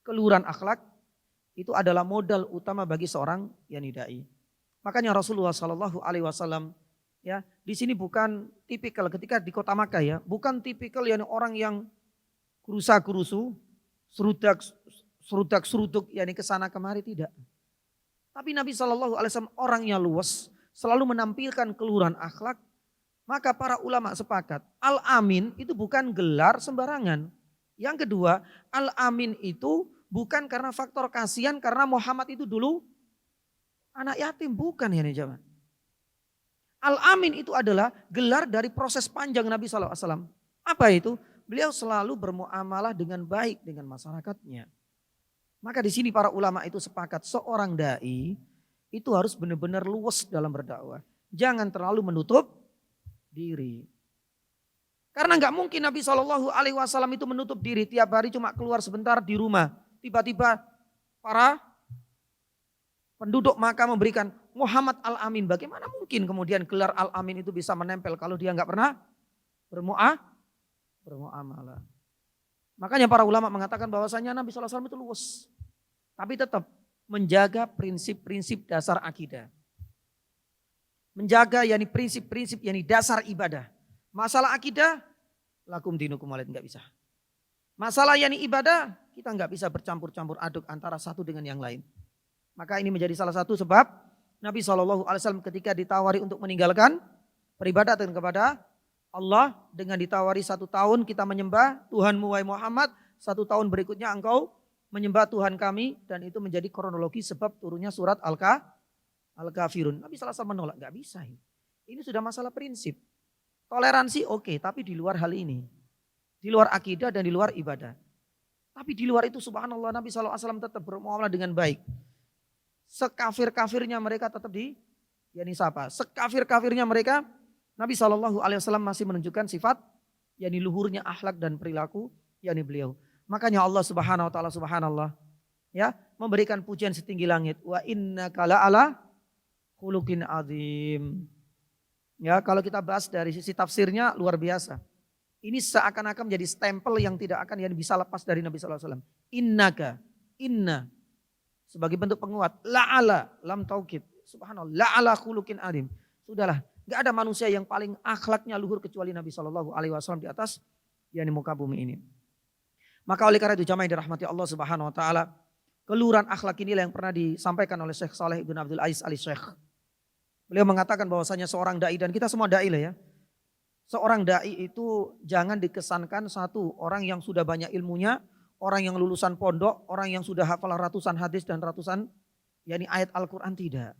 Keluhuran akhlak itu adalah modal utama bagi seorang dai. Makanya Rasulullah Shallallahu Alaihi Wasallam ya di sini bukan tipikal ketika di kota Makkah ya, bukan tipikal orang yang kurusa-kurusu, serudak-seruduk kesana kemari, tidak. Tapi Nabi Shallallahu Alaihi Wasallam orangnya luas, selalu menampilkan keluhuran akhlak. Maka para ulama sepakat, Al-Amin itu bukan gelar sembarangan. Yang kedua, Al-Amin itu bukan karena faktor kasihan, karena Muhammad itu dulu anak yatim, bukan ya nih jemaah. Al-Amin itu adalah gelar dari proses panjang Nabi Shallallahu Alaihi Wasallam. Apa itu? Beliau selalu bermuamalah dengan baik dengan masyarakatnya. Maka di sini para ulama itu sepakat seorang dai itu harus benar-benar luas dalam berdakwah. Jangan terlalu menutup diri. Karena nggak mungkin Nabi Shallallahu Alaihi Wasallam itu menutup diri tiap hari cuma keluar sebentar di rumah. Tiba-tiba para penduduk Makkah memberikan Muhammad Al-Amin. Bagaimana mungkin kemudian gelar Al-Amin itu bisa menempel kalau dia nggak pernah bermuamalah. Makanya para ulama mengatakan bahwasanya Nabi SAW itu luas. Tapi tetap menjaga prinsip-prinsip dasar akidah. Menjaga prinsip-prinsip dasar ibadah. Masalah akidah, lakum dinukum waliyad, nggak bisa. Masalah ibadah, kita nggak bisa bercampur-campur aduk antara satu dengan yang lain. Maka ini menjadi salah satu sebab Nabi SAW ketika ditawari untuk meninggalkan peribadatan kepada Allah dengan ditawari 1 tahun kita menyembah Tuhanmu wahai Muhammad, 1 tahun berikutnya engkau menyembah Tuhan kami, dan itu menjadi kronologi sebab turunnya surat Al-Kafirun. Nabi SAW menolak, nggak bisa ini. Ini sudah masalah prinsip. Toleransi oke, tapi di luar hal ini. Di luar akidah dan di luar ibadah. Tapi di luar itu subhanallah Nabi SAW tetap bermuamalah dengan baik. Sekafir-kafirnya mereka tetap disapa. Sekafir-kafirnya mereka Nabi SAW masih menunjukkan sifat luhurnya akhlak dan perilaku beliau. Makanya Allah Subhanahu wa taala subhanallah ya memberikan pujian setinggi langit, wa innaka la'ala khuluqin azim. Ya, kalau kita bahas dari sisi tafsirnya luar biasa. Ini seakan-akan menjadi stempel yang tidak akan bisa lepas dari Nabi sallallahu alaihi wasallam. Innaka, inna sebagai bentuk penguat, la'ala lam taukid. Subhanallah, la'ala khuluqin azim. Sudahlah, enggak ada manusia yang paling akhlaknya luhur kecuali Nabi sallallahu alaihi wasallam di atas muka bumi ini. Maka oleh karena itu jamaah yang dirahmati Allah Subhanahu wa taala, keluhuran akhlak inilah yang pernah disampaikan oleh Syekh Saleh Ibn Abdul Aziz Al-Syekh. Beliau mengatakan bahwasanya seorang dai, dan kita semua dai lah ya. Seorang dai itu jangan dikesankan satu orang yang sudah banyak ilmunya, orang yang lulusan pondok, orang yang sudah hafal ratusan hadis dan ratusan ayat Al-Qur'an, tidak.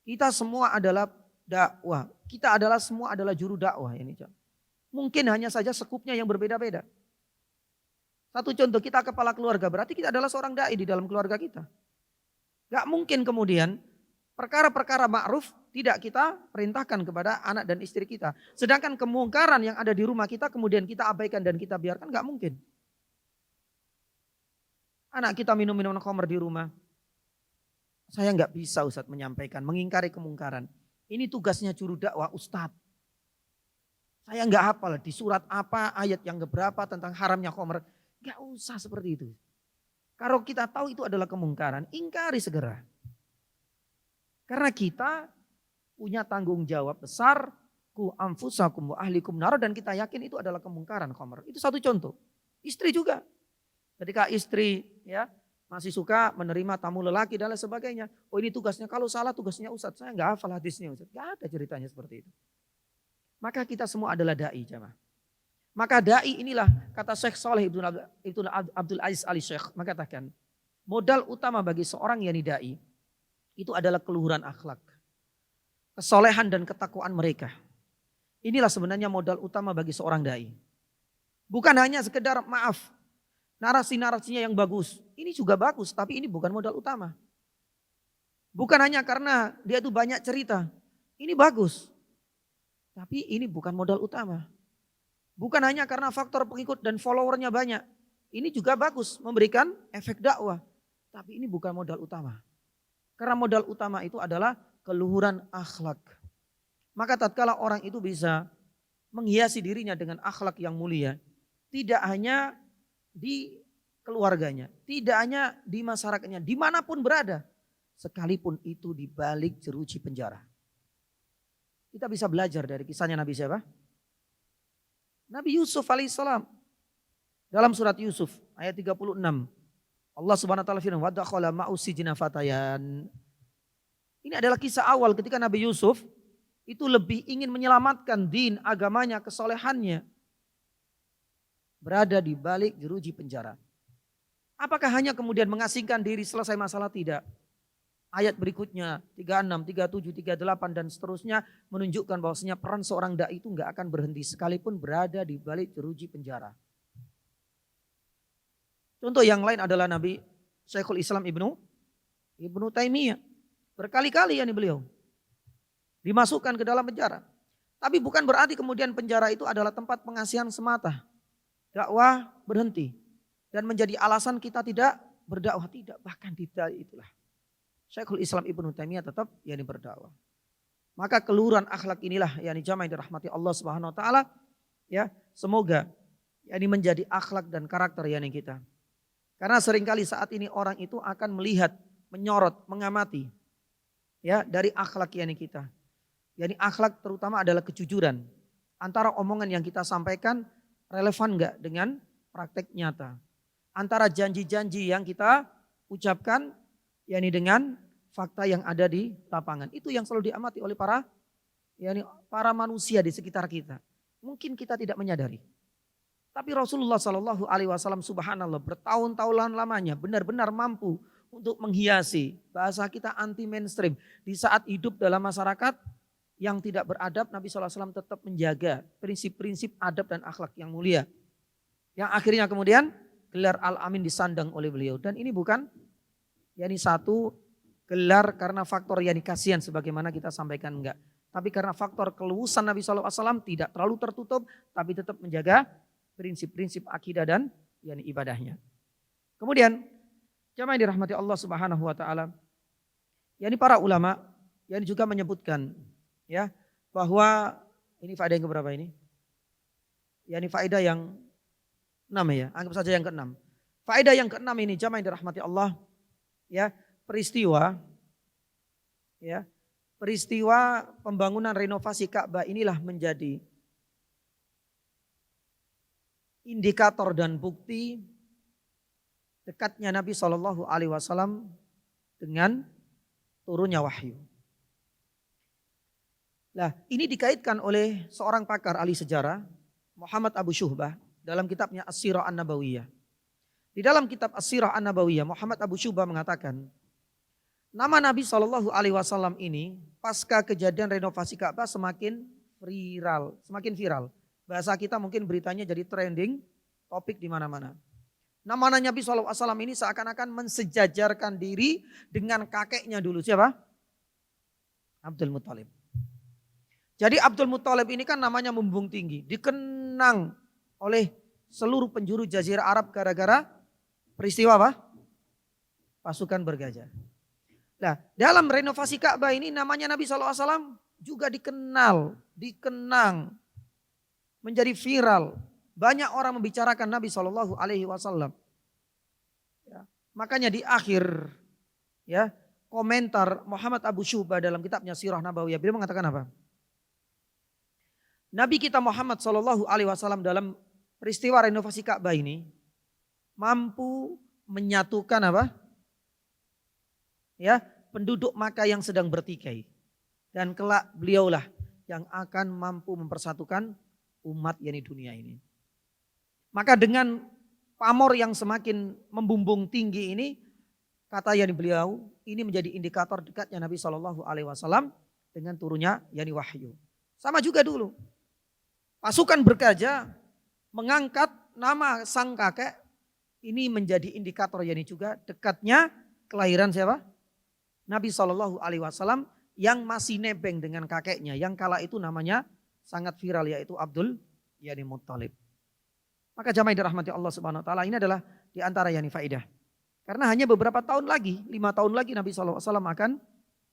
Kita semua adalah dakwah. Kita semua adalah juru dakwah ini. Mungkin hanya saja sekupnya yang berbeda-beda. Satu contoh, kita kepala keluarga, berarti kita adalah seorang dai di dalam keluarga kita. Gak mungkin kemudian perkara-perkara ma'ruf tidak kita perintahkan kepada anak dan istri kita. Sedangkan kemungkaran yang ada di rumah kita kemudian kita abaikan dan kita biarkan, gak mungkin. Anak kita minum-minum khamr di rumah. Saya gak bisa Ustadz menyampaikan, mengingkari kemungkaran. Ini tugasnya juru dakwah Ustadz. Saya gak hafal di surat apa, ayat yang keberapa tentang haramnya khamr. Gak usah seperti itu. Kalau kita tahu itu adalah kemungkaran, ingkari segera. Karena kita punya tanggung jawab besar, ku anfusakum wa ahlikum nar, dan kita yakin itu adalah kemungkaran khamr. Itu satu contoh. Istri juga. Ketika istri masih suka menerima tamu lelaki dan lain sebagainya. Oh ini tugasnya, kalau salah tugasnya Ustadz. Saya enggak hafal hadisnya Ustadz. Enggak ada ceritanya seperti itu. Maka kita semua adalah dai jamaah. Maka dai inilah kata Syekh Saleh Ibn Abdul Aziz Al-Syekh mengatakan, modal utama bagi seorang dai itu adalah keluhuran akhlak, kesolehan dan ketakwaan mereka. Inilah sebenarnya modal utama bagi seorang dai. Bukan hanya sekedar maaf, narasi-narasinya yang bagus. Ini juga bagus, tapi ini bukan modal utama. Bukan hanya karena dia itu banyak cerita. Ini bagus, tapi ini bukan modal utama. Bukan hanya karena faktor pengikut dan followernya banyak. Ini juga bagus, memberikan efek dakwah. Tapi ini bukan modal utama. Karena modal utama itu adalah keluhuran akhlak. Maka tatkala orang itu bisa menghiasi dirinya dengan akhlak yang mulia. Tidak hanya di keluarganya, tidak hanya di masyarakatnya, dimanapun berada. Sekalipun itu di balik jeruji penjara. Kita bisa belajar dari kisahnya Nabi siapa? Nabi Yusuf alaihissalam. Dalam surat Yusuf ayat 36. Allah subhanahu wa ta'ala firman, wa dakhala ma'u sijna fatayan. Ini adalah kisah awal ketika Nabi Yusuf itu lebih ingin menyelamatkan din, agamanya, kesolehannya. Berada di balik jeruji penjara. Apakah hanya kemudian mengasingkan diri selesai masalah? Tidak. Ayat berikutnya 36, 37, 38 dan seterusnya menunjukkan bahwasanya peran seorang dai itu enggak akan berhenti sekalipun berada di balik jeruji penjara. Contoh yang lain adalah Nabi Syekhul Islam Ibnu Taimiyah. Berkali-kali beliau dimasukkan ke dalam penjara. Tapi bukan berarti kemudian penjara itu adalah tempat pengasihan semata. Dakwah berhenti. Dan menjadi alasan kita tidak berdakwah. Tidak, bahkan tidak itulah. Syekhul Islam Ibnu Taimiyah tetap berdakwah. Maka keluhuran akhlak inilah yang jamaah yang dirahmati Allah Subhanahu wa taala, ya, semoga menjadi akhlak dan karakter kita. Karena seringkali saat ini orang itu akan melihat, menyorot, mengamati dari akhlak kita. Akhlak terutama adalah kejujuran. Antara omongan yang kita sampaikan relevan enggak dengan praktek nyata. Antara janji-janji yang kita ucapkan dengan fakta yang ada di lapangan. Itu yang selalu diamati oleh para manusia di sekitar kita. Mungkin kita tidak menyadari. Tapi Rasulullah Shallallahu Alaihi Wasallam subhanallah bertahun-tahun lamanya benar-benar mampu untuk menghiasi bahasa kita anti mainstream. Di saat hidup dalam masyarakat yang tidak beradab, Nabi SAW tetap menjaga prinsip-prinsip adab dan akhlak yang mulia. Yang akhirnya kemudian gelar Al-Amin disandang oleh beliau. Dan ini bukan satu gelar karena faktor kasihan sebagaimana kita sampaikan, enggak. Tapi karena faktor keluhusan Nabi SAW tidak terlalu tertutup, tapi tetap menjaga prinsip-prinsip akidah dan ibadahnya. Kemudian jamaah yang dirahmati Allah Subhanahu wa taala, para ulama juga menyebutkan bahwa ini faedah yang keberapa ini? Faedah yang 6 anggap saja yang ke-6. Faedah yang ke-6 ini jamaah yang dirahmati Allah, peristiwa pembangunan renovasi Ka'bah inilah menjadi indikator dan bukti dekatnya Nabi Shallallahu Alaihi Wasallam dengan turunnya wahyu. Nah, ini dikaitkan oleh seorang pakar ahli sejarah, Muhammad Abu Syuhbah, dalam kitabnya As-Sirah An-Nabawiyah. Di dalam kitab As-Sirah An-Nabawiyah, Muhammad Abu Syuhbah mengatakan, nama Nabi Shallallahu Alaihi Wasallam ini pasca kejadian renovasi Ka'bah semakin viral. Bahasa kita mungkin beritanya jadi trending topik di mana-mana. Nama Nabi Shallallahu Alaihi Wasallam ini seakan-akan mensejajarkan diri dengan kakeknya dulu. Siapa? Abdul Muthalib. Jadi Abdul Muthalib ini kan namanya mumbung tinggi. Dikenang oleh seluruh penjuru Jazirah Arab gara-gara peristiwa apa? Pasukan bergajah. Nah, dalam renovasi Ka'bah ini namanya Nabi SAW juga dikenang, menjadi viral. Banyak orang membicarakan Nabi SAW. Makanya di akhir komentar Muhammad Abu Syuhbah dalam kitabnya Sirah Nabawiyah, beliau mengatakan apa? Nabi kita Muhammad SAW dalam peristiwa renovasi Ka'bah ini mampu menyatukan apa? Penduduk Makkah yang sedang bertikai. Dan kelak beliaulah yang akan mampu mempersatukan umat dunia ini. Maka dengan pamor yang semakin membumbung tinggi ini, kata beliau, ini menjadi indikator dekatnya Nabi SAW dengan turunnya wahyu. Sama juga dulu. Pasukan bergajah mengangkat nama sang kakek, ini menjadi indikator yakni juga dekatnya kelahiran siapa? Nabi SAW yang masih nebeng dengan kakeknya, yang kala itu namanya sangat viral yaitu Abdul yani Muttalib. Maka jamaah yang dirahmati Allah Subhanahu wa taala, ini adalah di antara yani faidah. Karena hanya beberapa tahun lagi, 5 tahun lagi Nabi SAW akan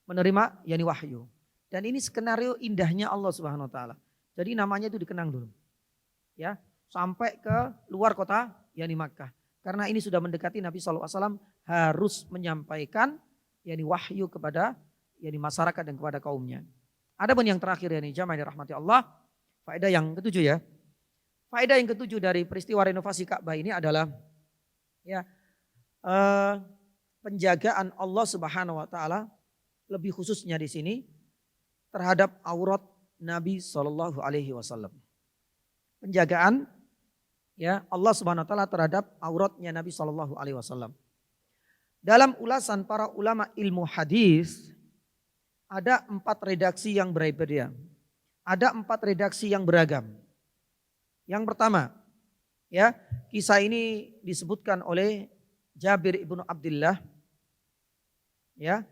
menerima yani wahyu. Dan ini skenario indahnya Allah Subhanahu wa taala. Jadi namanya itu dikenang dulu. Ya, sampai ke luar kota yani Makkah. Karena ini sudah mendekati Nabi SAW harus menyampaikan yani wahyu kepada yani masyarakat dan kepada kaumnya. Adapun yang terakhir yani jamaah yang dirahmati Allah, faedah yang ketujuh ya. Faedah yang ketujuh dari peristiwa renovasi Ka'bah ini adalah ya penjagaan Allah Subhanahu wa taala, lebih khususnya di sini terhadap aurat Nabi Shallallahu alaihi wasallam. Penjagaan ya Allah Subhanahu wa taala terhadap auratnya Nabi Shallallahu alaihi wasallam. Dalam ulasan para ulama ilmu hadis ada 4 redaksi yang berbeda. Ada 4 redaksi yang beragam. Yang pertama, ya, kisah ini disebutkan oleh Jabir ibnu Abdullah, ya,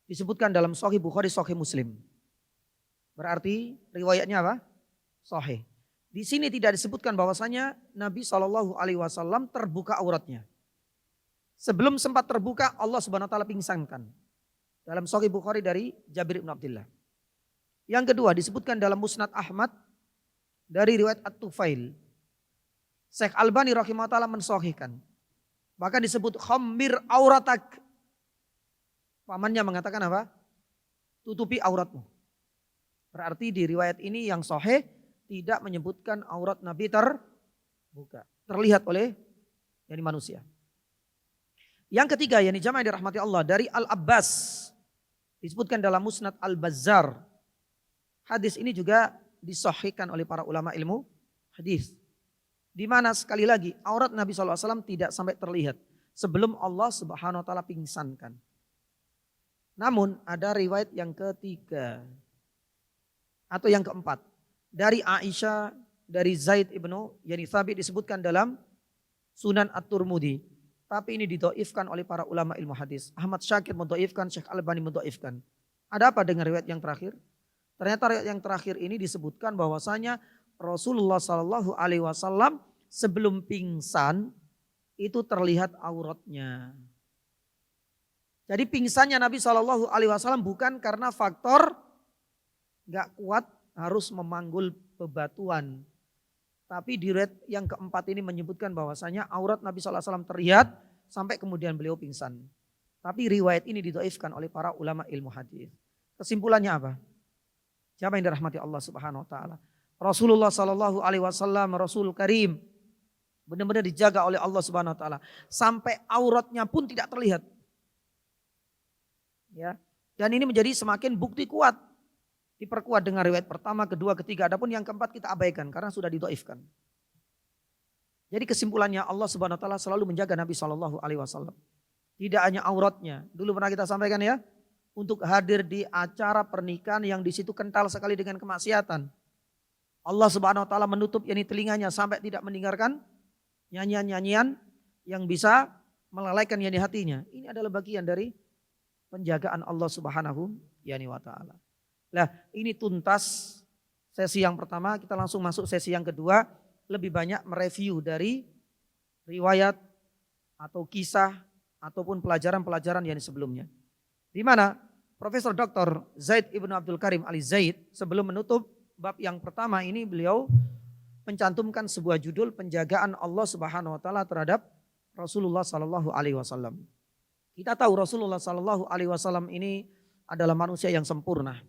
disebutkan dalam Sahih Bukhari, Sahih Muslim. Berarti riwayatnya apa? Sahih. Di sini tidak disebutkan bahwasanya Nabi Shallallahu alaihi wasallam terbuka auratnya. Sebelum sempat terbuka, Allah Subhanahu wa taala pingsankan. Dalam Sahih Bukhari dari Jabir ibnu Abdullah. Yang kedua disebutkan dalam Musnad Ahmad dari riwayat At-Tufail. Syekh Albani rahimahullah taala mensahihkan. Bahkan disebut khammir auratak. Pamannya mengatakan apa? Tutupi auratmu. Berarti di riwayat ini yang sahih tidak menyebutkan aurat Nabi terbuka, terlihat oleh yani manusia. Yang ketiga yani jamaah yang dirahmati Allah dari Al-Abbas disebutkan dalam Musnad Al-Bazzar. Hadis ini juga disahihkan oleh para ulama ilmu hadis. Di mana sekali lagi aurat Nabi SAW tidak sampai terlihat sebelum Allah Subhanahu wa taala pingsankan. Namun ada riwayat yang ketiga atau yang keempat dari Aisyah, dari Zaid ibnu yani Thabit disebutkan dalam Sunan At-Tirmidzi. Tapi ini didhaifkan oleh para ulama ilmu hadis. Ahmad Syakir mendhaifkan, Syekh Albani mendhaifkan. Ada apa dengan riwayat yang terakhir? Ternyata riwayat yang terakhir ini disebutkan bahwasanya Rasulullah Shallallahu alaihi wasallam sebelum pingsan itu terlihat auratnya. Jadi pingsannya Nabi Shallallahu alaihi wasallam bukan karena faktor gak kuat harus memanggul bebatuan. Tapi di riwayat yang keempat ini menyebutkan bahwasanya aurat Nabi SAW terlihat sampai kemudian beliau pingsan. Tapi riwayat ini didhaifkan oleh para ulama ilmu hadis. Kesimpulannya apa? Siapa yang dirahmati Allah Subhanahu wa taala? Rasulullah sallallahu alaihi wasallam Rasul Karim benar-benar dijaga oleh Allah Subhanahu wa taala sampai auratnya pun tidak terlihat. Ya. Dan ini menjadi semakin bukti kuat. Diperkuat dengan riwayat pertama, kedua, ketiga. Adapun yang keempat kita abaikan karena sudah didhaifkan. Jadi kesimpulannya Allah Subhanahu wa taala selalu menjaga Nabi sallallahu alaihi wasallam. Tidak hanya auratnya. Dulu pernah kita sampaikan ya, untuk hadir di acara pernikahan yang di situ kental sekali dengan kemaksiatan. Allah Subhanahu wa taala menutup yani telinganya sampai tidak mendengarkan nyanyian-nyanyian yang bisa melalaikan yani hatinya. Ini adalah bagian dari penjagaan Allah Subhanahu wa taala. Nah, ini tuntas sesi yang pertama, kita langsung masuk sesi yang kedua, lebih banyak mereview dari riwayat atau kisah ataupun pelajaran-pelajaran yang sebelumnya. Di mana Profesor Dr. Zaid Ibnu Abdul Karim Ali Zaid sebelum menutup bab yang pertama ini beliau mencantumkan sebuah judul penjagaan Allah Subhanahu wa taala terhadap Rasulullah sallallahu alaihi wasallam. Kita tahu Rasulullah sallallahu alaihi wasallam ini adalah manusia yang sempurna.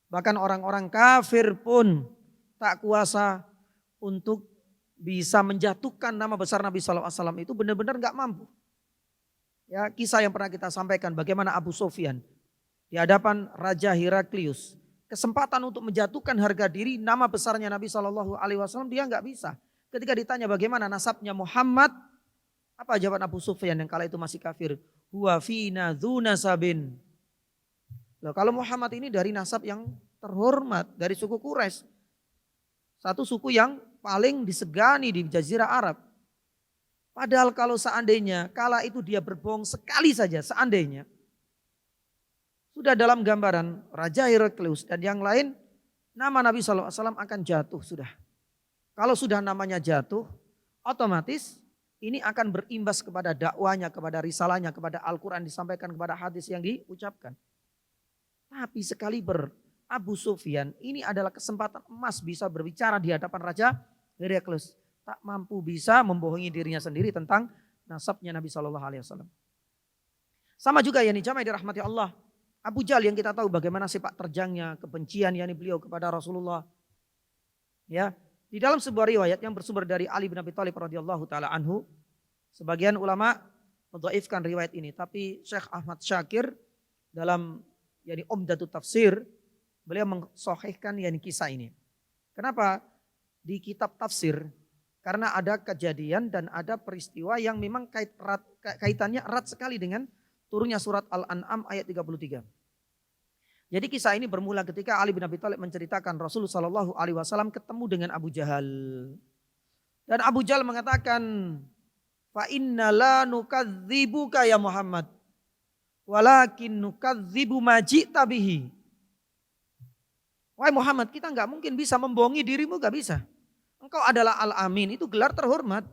Bahkan orang-orang kafir pun tak kuasa untuk bisa menjatuhkan nama besar Nabi sallallahu alaihi wasallam itu benar-benar enggak mampu. Ya, kisah yang pernah kita sampaikan bagaimana Abu Sufyan di hadapan Raja Heraklius, kesempatan untuk menjatuhkan harga diri nama besarnya Nabi sallallahu alaihi wasallam dia enggak bisa. Ketika ditanya bagaimana nasabnya Muhammad, apa jawaban Abu Sufyan yang kala itu masih kafir? Huwa fina dzu nasabin. Loh, kalau Muhammad ini dari nasab yang terhormat, dari suku Quraisy. Satu suku yang paling disegani di Jazirah Arab. Padahal kalau seandainya kala itu dia berbohong sekali saja, seandainya. Sudah dalam gambaran Raja Heraklius dan yang lain, nama Nabi SAW akan jatuh sudah. Kalau sudah namanya jatuh, otomatis ini akan berimbas kepada dakwanya, kepada risalahnya, kepada Al-Quran disampaikan, kepada hadis yang diucapkan. Tapi sekali Abu Sufyan ini adalah kesempatan emas bisa berbicara di hadapan Raja Heraklius. Tak mampu bisa membohongi dirinya sendiri tentang nasabnya Nabi SAW. Sama juga yang dijamai dirahmati Allah. Abu Jahal yang kita tahu bagaimana sepak terjangnya, kebencian yang beliau kepada Rasulullah. Ya, di dalam sebuah riwayat yang bersumber dari Ali bin Abi Thalib radhiyallahu taala anhu, sebagian ulama mendhaifkan riwayat ini, tapi Syekh Ahmad Syakir dalam Umdatut Tafsir beliau mensahihkan kisah ini. Kenapa di kitab tafsir? Karena ada kejadian dan ada peristiwa yang memang kaitannya erat sekali dengan turunnya surat Al-An'am ayat 33. Jadi kisah ini bermula ketika Ali bin Abi Thalib menceritakan Rasulullah SAW ketemu dengan Abu Jahal. Dan Abu Jahal mengatakan, fa inna la nukadzibuka ya Muhammad, walakin nukadzibu ma ji'ta bihi. Wahai Muhammad, kita nggak mungkin bisa membohongi dirimu, nggak bisa. Engkau adalah Al-Amin, itu gelar terhormat.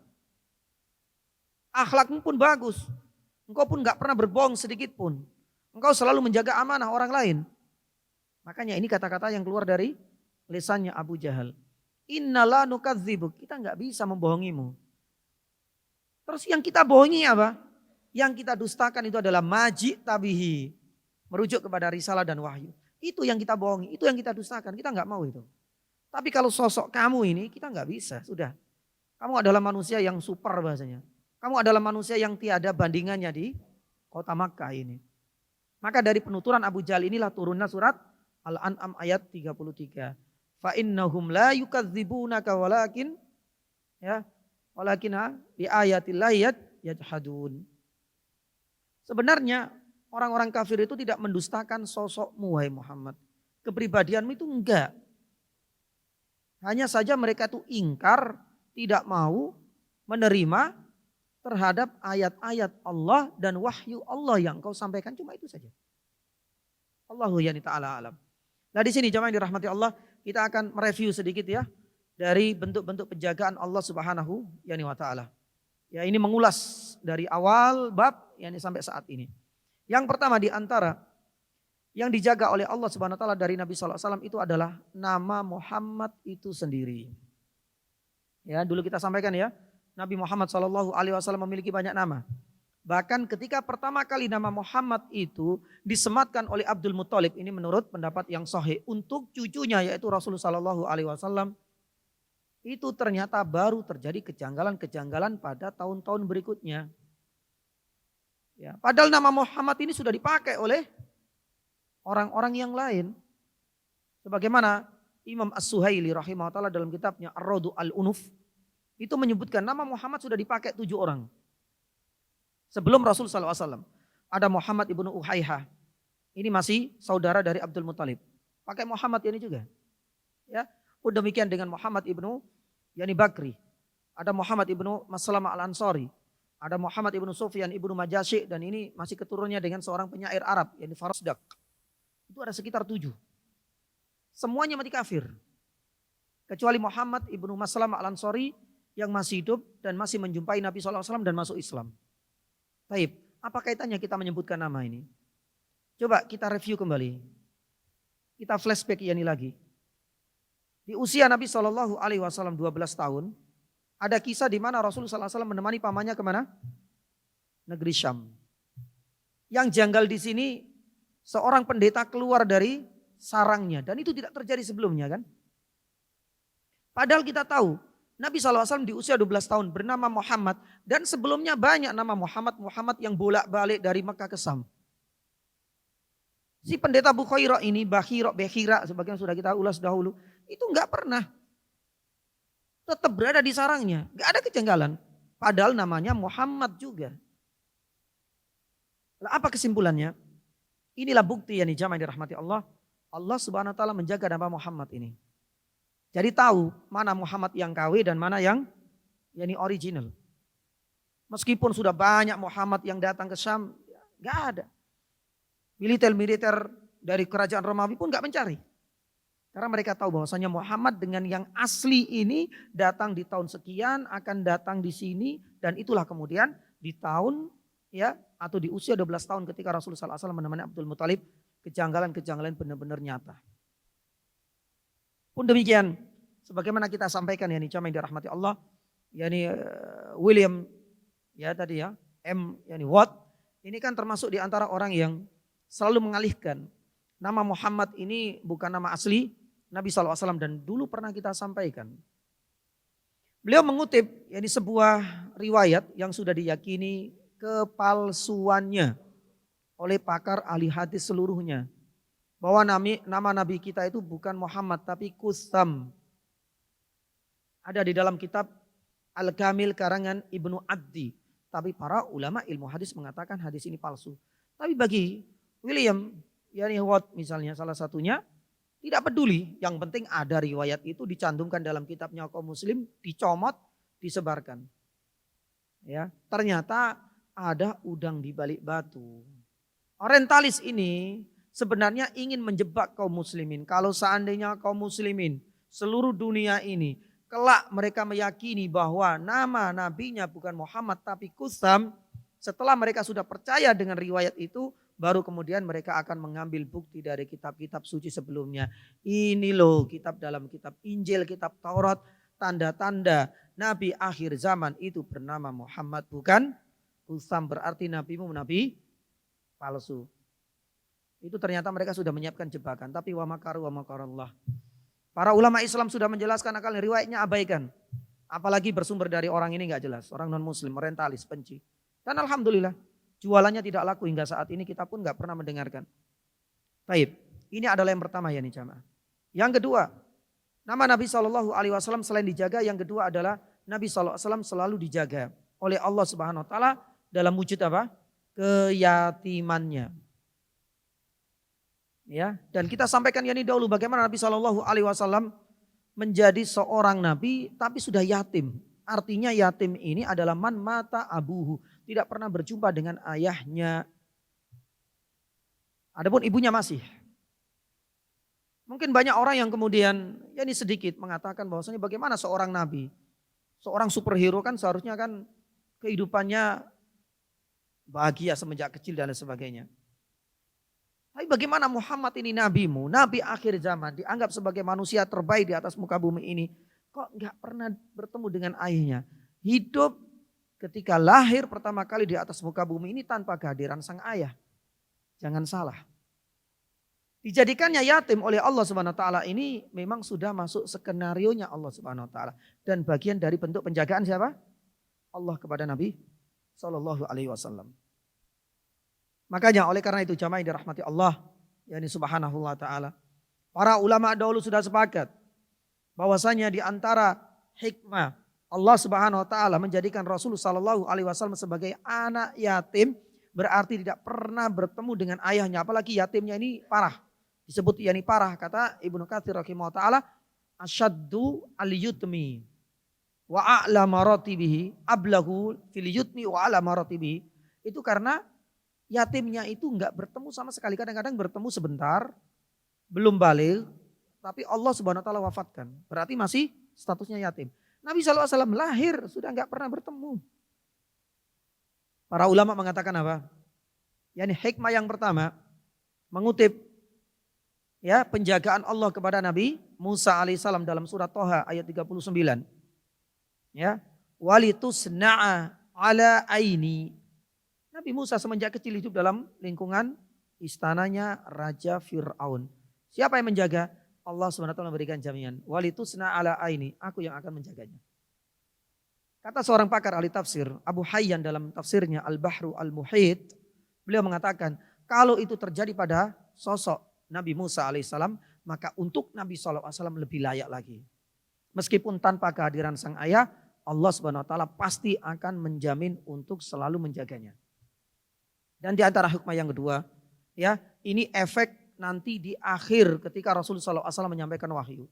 Akhlakmu pun bagus. Engkau pun gak pernah berbohong sedikit pun. Engkau selalu menjaga amanah orang lain. Makanya ini kata-kata yang keluar dari lisannya Abu Jahal. Innala nukadzibuk. Kita gak bisa membohongimu. Terus yang kita bohongi apa? Yang kita dustakan itu adalah majik tabihi. Merujuk kepada risalah dan wahyu. Itu yang kita bohongi, itu yang kita dustakan. Kita gak mau itu. Tapi kalau sosok kamu ini kita gak bisa. Sudah. Kamu adalah manusia yang super bahasanya. Kamu adalah manusia yang tiada bandingannya di kota Makkah ini. Maka dari penuturan Abu Jahal inilah turunnya surat Al-An'am ayat 33. Fa innahum la yukadzibunaka walakin bi ayatillahi yajhadun. Sebenarnya orang-orang kafir itu tidak mendustakan sosokmu wahai Muhammad. Kepribadianmu itu enggak. Hanya saja mereka itu ingkar, tidak mau menerima terhadap ayat-ayat Allah dan wahyu Allah yang kau sampaikan, cuma itu saja. Allahu yani ta'ala alam. Nah di sini jemaah yang dirahmati Allah, kita akan mereview sedikit ya dari bentuk-bentuk penjagaan Allah Subhanahu wa taala. Ya ini mengulas dari awal bab yang sampai saat ini. Yang pertama di antara yang dijaga oleh Allah Subhanahu wa taala dari Nabi sallallahu alaihi wasallam itu adalah nama Muhammad itu sendiri. Ya, dulu kita sampaikan ya, Nabi Muhammad SAW memiliki banyak nama. Bahkan ketika pertama kali nama Muhammad itu disematkan oleh Abdul Muthalib, ini menurut pendapat yang sahih, untuk cucunya yaitu Rasulullah SAW, itu ternyata baru terjadi kejanggalan-kejanggalan pada tahun-tahun berikutnya. Ya, padahal nama Muhammad ini sudah dipakai oleh orang-orang yang lain. Sebagaimana Imam As-Suhaili rahimahullah dalam kitabnya Ar-Radu Al-Unuf, itu menyebutkan nama Muhammad sudah dipakai 7 orang. Sebelum Rasul SAW. Ada Muhammad ibnu Uhayhah. Ini masih saudara dari Abdul Muthalib. Pakai Muhammad ini juga. Ya, demikian dengan Muhammad ibnu Bakri. Ada Muhammad ibnu Maslamah Al-Ansari. Ada Muhammad ibnu Sufyan ibnu Majasyi. Dan ini masih keturunannya dengan seorang penyair Arab. Yang Farasdak. Itu ada sekitar 7. Semuanya mati kafir. Kecuali Muhammad ibnu Maslamah Al-Ansari yang masih hidup dan masih menjumpai Nabi SAW dan masuk Islam. Baik, apa kaitannya kita menyebutkan nama ini? Coba kita review kembali. Kita flashback ini lagi. Di usia Nabi SAW 12 tahun, ada kisah di mana Rasulullah SAW menemani pamannya kemana? Negeri Syam. Yang janggal di sini, seorang pendeta keluar dari sarangnya. Dan itu tidak terjadi sebelumnya kan? Padahal kita tahu, Nabi SAW di usia 12 tahun bernama Muhammad. Dan sebelumnya banyak nama Muhammad yang bolak-balik dari Mekah ke Syam. Si pendeta Bukhairah ini, Bakhira, sebagian sudah kita ulas dahulu. Itu enggak pernah. Tetap berada di sarangnya. Enggak ada kejanggalan. Padahal namanya Muhammad juga. Lah apa kesimpulannya? Inilah bukti yang dijamaah dirahmati Allah. Allah Subhanahu wa taala menjaga nama Muhammad ini. Jadi tahu mana Muhammad yang KW dan mana yang original. Meskipun sudah banyak Muhammad yang datang ke Syam, nggak ada. Militer-militer dari kerajaan Romawi pun nggak mencari. Karena mereka tahu bahwasanya Muhammad dengan yang asli ini datang di tahun sekian, akan datang di sini, dan itulah kemudian di tahun atau di usia 12 tahun ketika Rasulullah SAW menemani Abdul Muthalib, kejanggalan-kejanggalan benar-benar nyata. Pun demikian, sebagaimana kita sampaikan jamaah yang dirahmati Allah, William Watt, ini kan termasuk di antara orang yang selalu mengalihkan nama Muhammad ini bukan nama asli Nabi SAW, dan dulu pernah kita sampaikan. Beliau mengutip sebuah riwayat yang sudah diyakini kepalsuannya oleh pakar ahli hadis seluruhnya. Bahwa nama Nabi kita itu bukan Muhammad tapi Kusam. Ada di dalam kitab Al-Kamil karangan Ibnu Addi. Tapi para ulama ilmu hadis mengatakan hadis ini palsu. Tapi bagi William Watt misalnya salah satunya, tidak peduli, yang penting ada riwayat itu dicantumkan dalam kitabnya kaum muslim, dicomot, disebarkan. Ya, ternyata ada udang di balik batu. Orientalis ini sebenarnya ingin menjebak kaum muslimin. Kalau seandainya kaum muslimin seluruh dunia ini kelak mereka meyakini bahwa nama nabinya bukan Muhammad tapi Kusam, setelah mereka sudah percaya dengan riwayat itu, baru kemudian mereka akan mengambil bukti dari kitab-kitab suci sebelumnya. Ini loh kitab dalam kitab Injil, kitab Taurat, tanda-tanda Nabi akhir zaman itu bernama Muhammad bukan Kusam, berarti nabimu nabi palsu. Itu ternyata mereka sudah menyiapkan jebakan. Tapi wa makaru wa makarallah. Para ulama Islam sudah menjelaskan akalnya, riwayatnya abaikan. Apalagi bersumber dari orang ini gak jelas. Orang non muslim, orientalis, benci. Dan alhamdulillah jualannya tidak laku hingga saat ini, kita pun gak pernah mendengarkan. Baik, ini adalah yang pertama jamaah. Yang kedua, nama Nabi SAW selain dijaga, yang kedua adalah Nabi SAW selalu dijaga oleh Allah Subhanahu Wa Taala dalam wujud apa? Keyatimannya. Ya, dan kita sampaikan dahulu bagaimana Nabi SAW menjadi seorang nabi tapi sudah yatim. Artinya yatim ini adalah man mata abuhu, tidak pernah berjumpa dengan ayahnya. Adapun ibunya masih. Mungkin banyak orang yang kemudian sedikit mengatakan bahwasanya bagaimana seorang nabi, seorang superhero kan seharusnya kan kehidupannya bahagia semenjak kecil dan sebagainya. Tapi bagaimana Muhammad ini nabimu, nabi akhir zaman, dianggap sebagai manusia terbaik di atas muka bumi ini, kok nggak pernah bertemu dengan ayahnya? Hidup ketika lahir pertama kali di atas muka bumi ini tanpa kehadiran sang ayah. Jangan salah. Dijadikannya yatim oleh Allah Subhanahu Wa Taala ini memang sudah masuk skenarionya Allah Subhanahu Wa Taala, dan bagian dari bentuk penjagaan siapa? Allah kepada Nabi Shallallahu Alaihi Wasallam. Makanya oleh karena itu jamaah yang dirahmati Allah Subhanahu Wa Taala, para ulama dahulu sudah sepakat bahwasanya di antara hikmah Allah Subhanahu Wa Taala menjadikan Rasulullah Shallallahu Alaihi Wasallam sebagai anak yatim, berarti tidak pernah bertemu dengan ayahnya, apalagi yatimnya ini parah. Disebut parah, kata Ibnu Katsir rahimahullah taala, asyaddu al-yutmi wa a'la maratibihi ablahu fil yutmi wa a'la maratibihi. Itu karena yatimnya itu enggak bertemu sama sekali, kadang-kadang bertemu sebentar, belum balik, tapi Allah Subhanahu wa taala wafatkan. Berarti masih statusnya yatim. Nabi SAW lahir sudah enggak pernah bertemu. Para ulama mengatakan apa? Hikmah yang pertama mengutip penjagaan Allah kepada Nabi Musa alaihissalam dalam surat Toha ayat 39. Walitusna'a ala aini. Nabi Musa semenjak kecil hidup dalam lingkungan istananya Raja Fir'aun. Siapa yang menjaga? Allah SWT memberikan jaminan. Walitusna'a ala aini. Aku yang akan menjaganya. Kata seorang pakar ahli tafsir, Abu Hayyan dalam tafsirnya Al-Bahru Al-Muhit, beliau mengatakan, kalau itu terjadi pada sosok Nabi Musa alaihissalam, maka untuk Nabi SAW lebih layak lagi. Meskipun tanpa kehadiran sang ayah, Allah Subhanahu Wa Taala pasti akan menjamin untuk selalu menjaganya. Dan di antara hikmah yang kedua, ini efek nanti di akhir ketika Rasulullah SAW menyampaikan wahyu.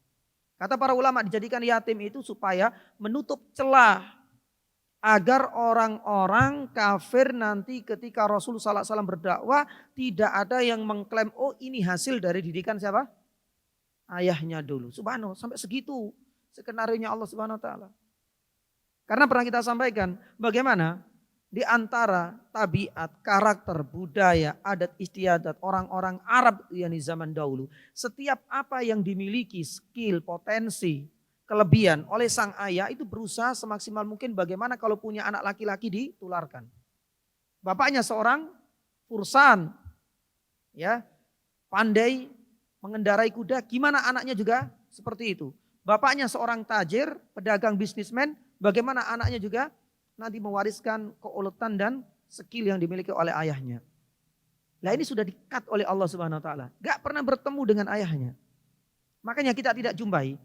Kata para ulama dijadikan yatim itu supaya menutup celah agar orang-orang kafir nanti ketika Rasulullah SAW berdakwah tidak ada yang mengklaim, oh ini hasil dari didikan siapa? Ayahnya dulu. Subhanallah, sampai segitu skenarionya Allah Subhanahu wa taala. Karena pernah kita sampaikan bagaimana di antara tabiat, karakter, budaya, adat istiadat orang-orang Arab yang di zaman dahulu, setiap apa yang dimiliki skill, potensi, kelebihan oleh sang ayah itu berusaha semaksimal mungkin bagaimana kalau punya anak laki-laki ditularkan. Bapaknya seorang fursan, ya, pandai mengendarai kuda, gimana anaknya juga seperti itu. Bapaknya seorang tajir, pedagang, bisnismen, bagaimana anaknya juga nanti mewariskan keuletan dan skill yang dimiliki oleh ayahnya. Nah ini sudah di-cut oleh Allah Subhanahu wa taala. Gak pernah bertemu dengan ayahnya. Makanya kita tidak jumpai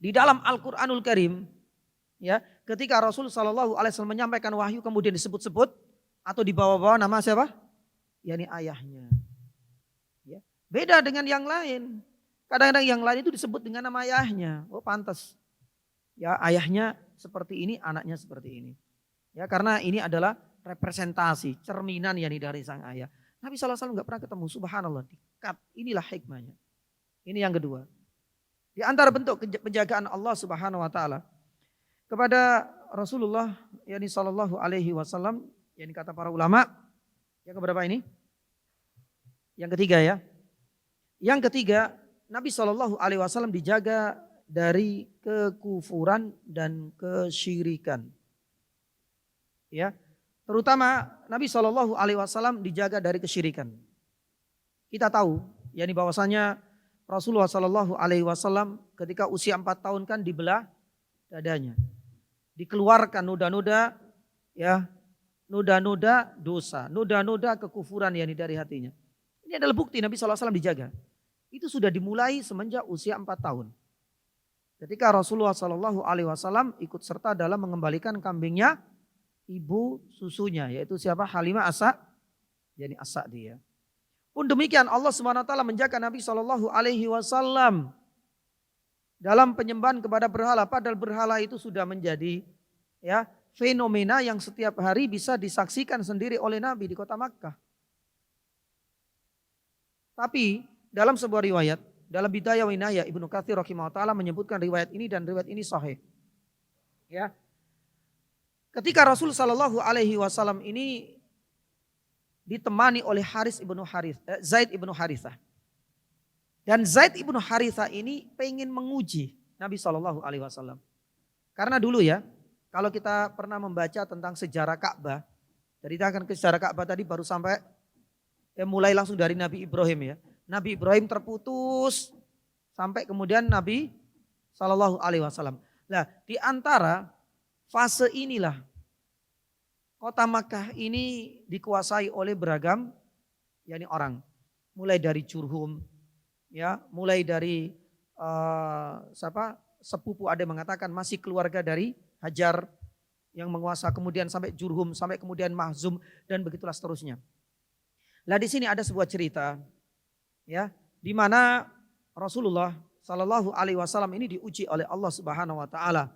di dalam Al-Qur'anul Karim, ya, ketika Rasul sallallahu alaihi wasallam menyampaikan wahyu kemudian disebut-sebut atau dibawa-bawa nama siapa? Yani ayahnya. Ya. Beda dengan yang lain. Kadang-kadang yang lain itu disebut dengan nama ayahnya. Oh pantas. Ya ayahnya seperti ini, anaknya seperti ini. Ya karena ini adalah representasi, cerminan yani dari sang ayah. Nabi SAW nggak pernah ketemu, subhanallah. Dikat, inilah hikmahnya. Ini yang kedua. Di antara bentuk penjagaan Allah Subhanahu wa taala kepada Rasulullah yani sallallahu alaihi wasallam, yang kata para ulama, yang keberapa ini? Yang ketiga ya. Yang ketiga, Nabi sallallahu alaihi wasallam dijaga dari kekufuran dan kesyirikan. Ya, terutama Nabi Shallallahu Alaihi Wasallam dijaga dari kesyirikan. Kita tahu, yakni bahwasanya Rasulullah Shallallahu Alaihi Wasallam ketika usia 4 tahun kan dibelah dadanya, dikeluarkan noda-noda, ya, noda-noda dosa, noda-noda kekufuran yakni dari hatinya. Ini adalah bukti Nabi Shallallahu Alaihi Wasallam dijaga. Itu sudah dimulai semenjak usia 4 tahun. Ketika Rasulullah Shallallahu Alaihi Wasallam ikut serta dalam mengembalikan kambingnya ibu susunya, yaitu siapa? Halimah yani As-Sa'diyah. Pun demikian Allah Subhanahu Wa Taala menjaga Nabi Shallallahu Alaihi Wasallam dalam penyembahan kepada berhala, padahal berhala itu sudah menjadi ya fenomena yang setiap hari bisa disaksikan sendiri oleh Nabi di kota Makkah. Tapi dalam sebuah riwayat, dalam Bidayah wa Nihayah Ibnu Katsir rahimahullah taala menyebutkan riwayat ini dan riwayat ini sahih. Ya. Ketika Rasul sallallahu alaihi wasallam ini ditemani oleh Zaid ibnu Harithah. Dan Zaid ibnu Harithah ini pengen menguji Nabi sallallahu alaihi wasallam. Karena dulu ya, kalau kita pernah membaca tentang sejarah Ka'bah, dari akan ke sejarah Ka'bah tadi baru sampai mulai langsung dari Nabi Ibrahim ya. Nabi Ibrahim terputus sampai kemudian Nabi Shallallahu Alaihi Wasallam. Nah, di antara fase inilah kota Makkah ini dikuasai oleh beragam yakni orang, mulai dari Jurhum, ya, mulai dari sepupu ada yang mengatakan masih keluarga dari Hajar yang menguasa, kemudian sampai Jurhum, sampai kemudian Mahzum dan begitulah seterusnya. Nah di sini ada sebuah cerita. Ya, di mana Rasulullah Shallallahu Alaihi Wasallam ini diuji oleh Allah Subhanahu Wa Taala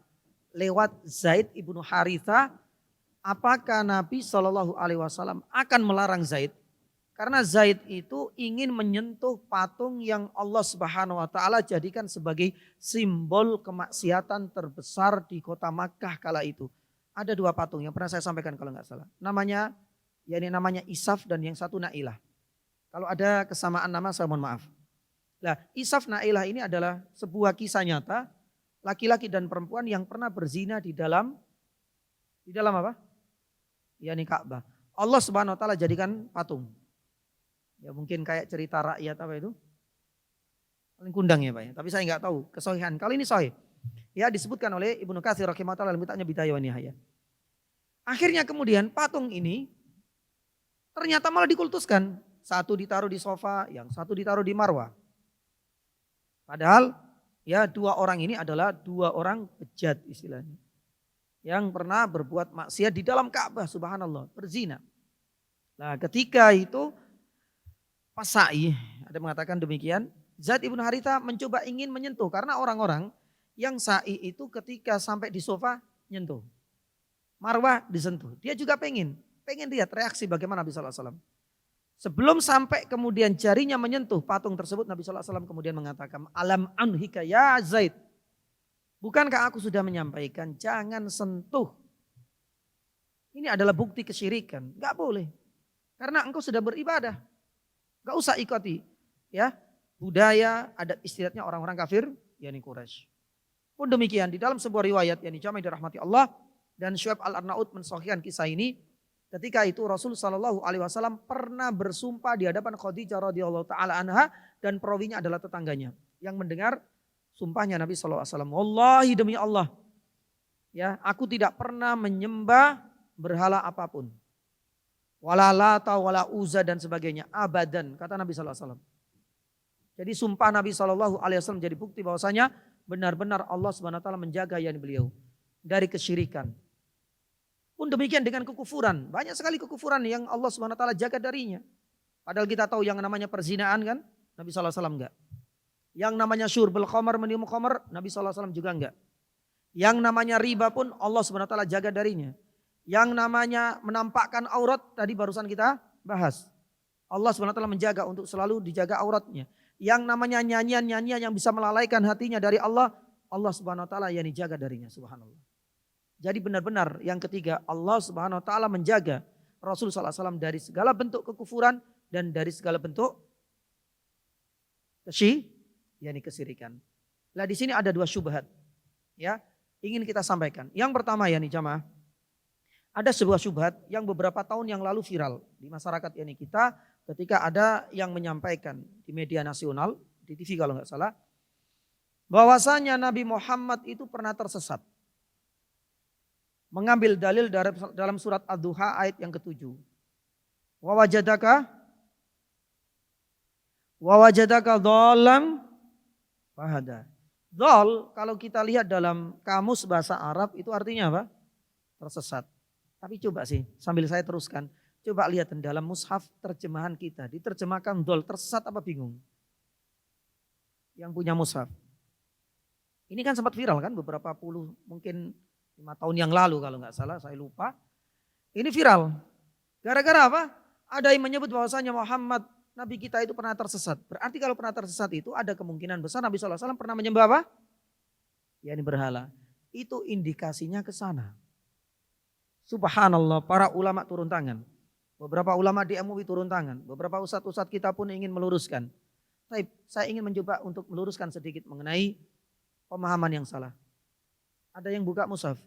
lewat Zaid ibnu Harithah. Apakah Nabi Shallallahu Alaihi Wasallam akan melarang Zaid? Karena Zaid itu ingin menyentuh patung yang Allah Subhanahu Wa Taala jadikan sebagai simbol kemaksiatan terbesar di kota Makkah kala itu. Ada 2 patung yang pernah saya sampaikan kalau nggak salah. Namanya Isaf dan yang satu Nailah. Kalau ada kesamaan nama saya mohon maaf. Nah, Isaf Nailah ini adalah sebuah kisah nyata laki-laki dan perempuan yang pernah berzina di dalam apa? Yani Ka'bah. Allah Subhanahu wa taala jadikan patung. Ya mungkin kayak cerita rakyat apa itu? Paling kundang ya Pak ya, tapi saya enggak tahu kesahihan. Kali ini sahih. Ya disebutkan oleh Ibnu Katsir rahimahullah dalam kitabnya Bidayah wa Nihayah. Akhirnya kemudian patung ini ternyata malah dikultuskan. Satu ditaruh di sofa, yang satu ditaruh di marwah. Padahal ya 2 orang ini adalah 2 orang bejat istilahnya. Yang pernah berbuat maksiat di dalam Ka'bah, subhanallah, berzina. Nah ketika itu pas sa'i, ada mengatakan demikian, Zaid ibn Haritha mencoba ingin menyentuh karena orang-orang yang sa'i itu ketika sampai di sofa nyentuh. Marwah disentuh. Dia juga pengen lihat reaksi bagaimana Nabi sallallahu alaihi wasallam. Sebelum sampai kemudian jarinya menyentuh patung tersebut, Nabi sallallahu alaihi wasallam kemudian mengatakan, "Alam anhika ya Zaid. Bukankah aku sudah menyampaikan jangan sentuh. Ini adalah bukti kesyirikan. Enggak boleh. Karena engkau sudah beribadah. Enggak usah ikuti ya budaya, adat istiadatnya orang-orang kafir, yakni Quraisy." Pun demikian di dalam sebuah riwayat yang jami' dirahmati Allah dan Syuaib Al-Arnaud mensahihkan kisah ini, ketika itu Rasul sallallahu alaihi wasallam pernah bersumpah di hadapan Khadijah radhiyallahu taala anha dan perawinya adalah tetangganya yang mendengar sumpahnya Nabi sallallahu alaihi wasallam. Wallahi demi Allah, ya, aku tidak pernah menyembah berhala apapun. Wala Lata, wala Uzza dan sebagainya, abadan, kata Nabi sallallahu alaihi wasallam. Jadi sumpah Nabi sallallahu alaihi wasallam jadi bukti bahwasanya benar-benar Allah Subhanahu wa taala menjaga yakni beliau dari kesyirikan. Pun demikian dengan kekufuran. Banyak sekali kekufuran yang Allah Subhanahu wa taala jaga darinya. Padahal kita tahu yang namanya perzinaan kan, Nabi sallallahu alaihi wasallam enggak. Yang namanya syurbul khamar, minum khamar, Nabi sallallahu alaihi wasallam juga enggak. Yang namanya riba pun Allah Subhanahu wa taala jaga darinya. Yang namanya menampakkan aurat tadi barusan kita bahas. Allah Subhanahu wa taala menjaga untuk selalu dijaga auratnya. Yang namanya nyanyian-nyanyian yang bisa melalaikan hatinya dari Allah, Allah Subhanahu wa taala yang dijaga darinya, subhanallah. Jadi benar-benar yang ketiga, Allah Subhanahu wa taala menjaga Rasul sallallahu alaihi wasallam dari segala bentuk kekufuran dan dari segala bentuk yakni kesyirikan. Lah di sini ada dua syubhat ya, ingin kita sampaikan. Yang pertama yakni jamaah, ada sebuah syubhat yang beberapa tahun yang lalu viral di masyarakat yakni kita, ketika ada yang menyampaikan di media nasional, di TV kalau nggak salah, bahwasanya Nabi Muhammad itu pernah tersesat. Mengambil dalil dalam surat Ad-Duha ayat yang ke-7. Wa wajadaka dhalam fahada. Dhal kalau kita lihat dalam kamus bahasa Arab itu artinya apa? Tersesat. Tapi coba sih sambil saya teruskan. Coba lihat dalam mushaf terjemahan kita. Diterjemahkan dhal, tersesat apa bingung? Yang punya mushaf. Ini kan sempat viral kan beberapa puluh, mungkin 5 tahun yang lalu kalau nggak salah, saya lupa. Ini viral. Gara-gara apa? Ada yang menyebut bahwasanya Muhammad, Nabi kita itu pernah tersesat. Berarti kalau pernah tersesat itu ada kemungkinan besar Nabi SAW pernah menyembah apa? Ya ini berhala. Itu indikasinya ke sana. Subhanallah, para ulama turun tangan. Beberapa ulama di MUI turun tangan. Beberapa ustadz-ustadz kita pun ingin meluruskan. Tapi saya ingin mencoba untuk meluruskan sedikit mengenai pemahaman yang salah. Ada yang buka mushaf.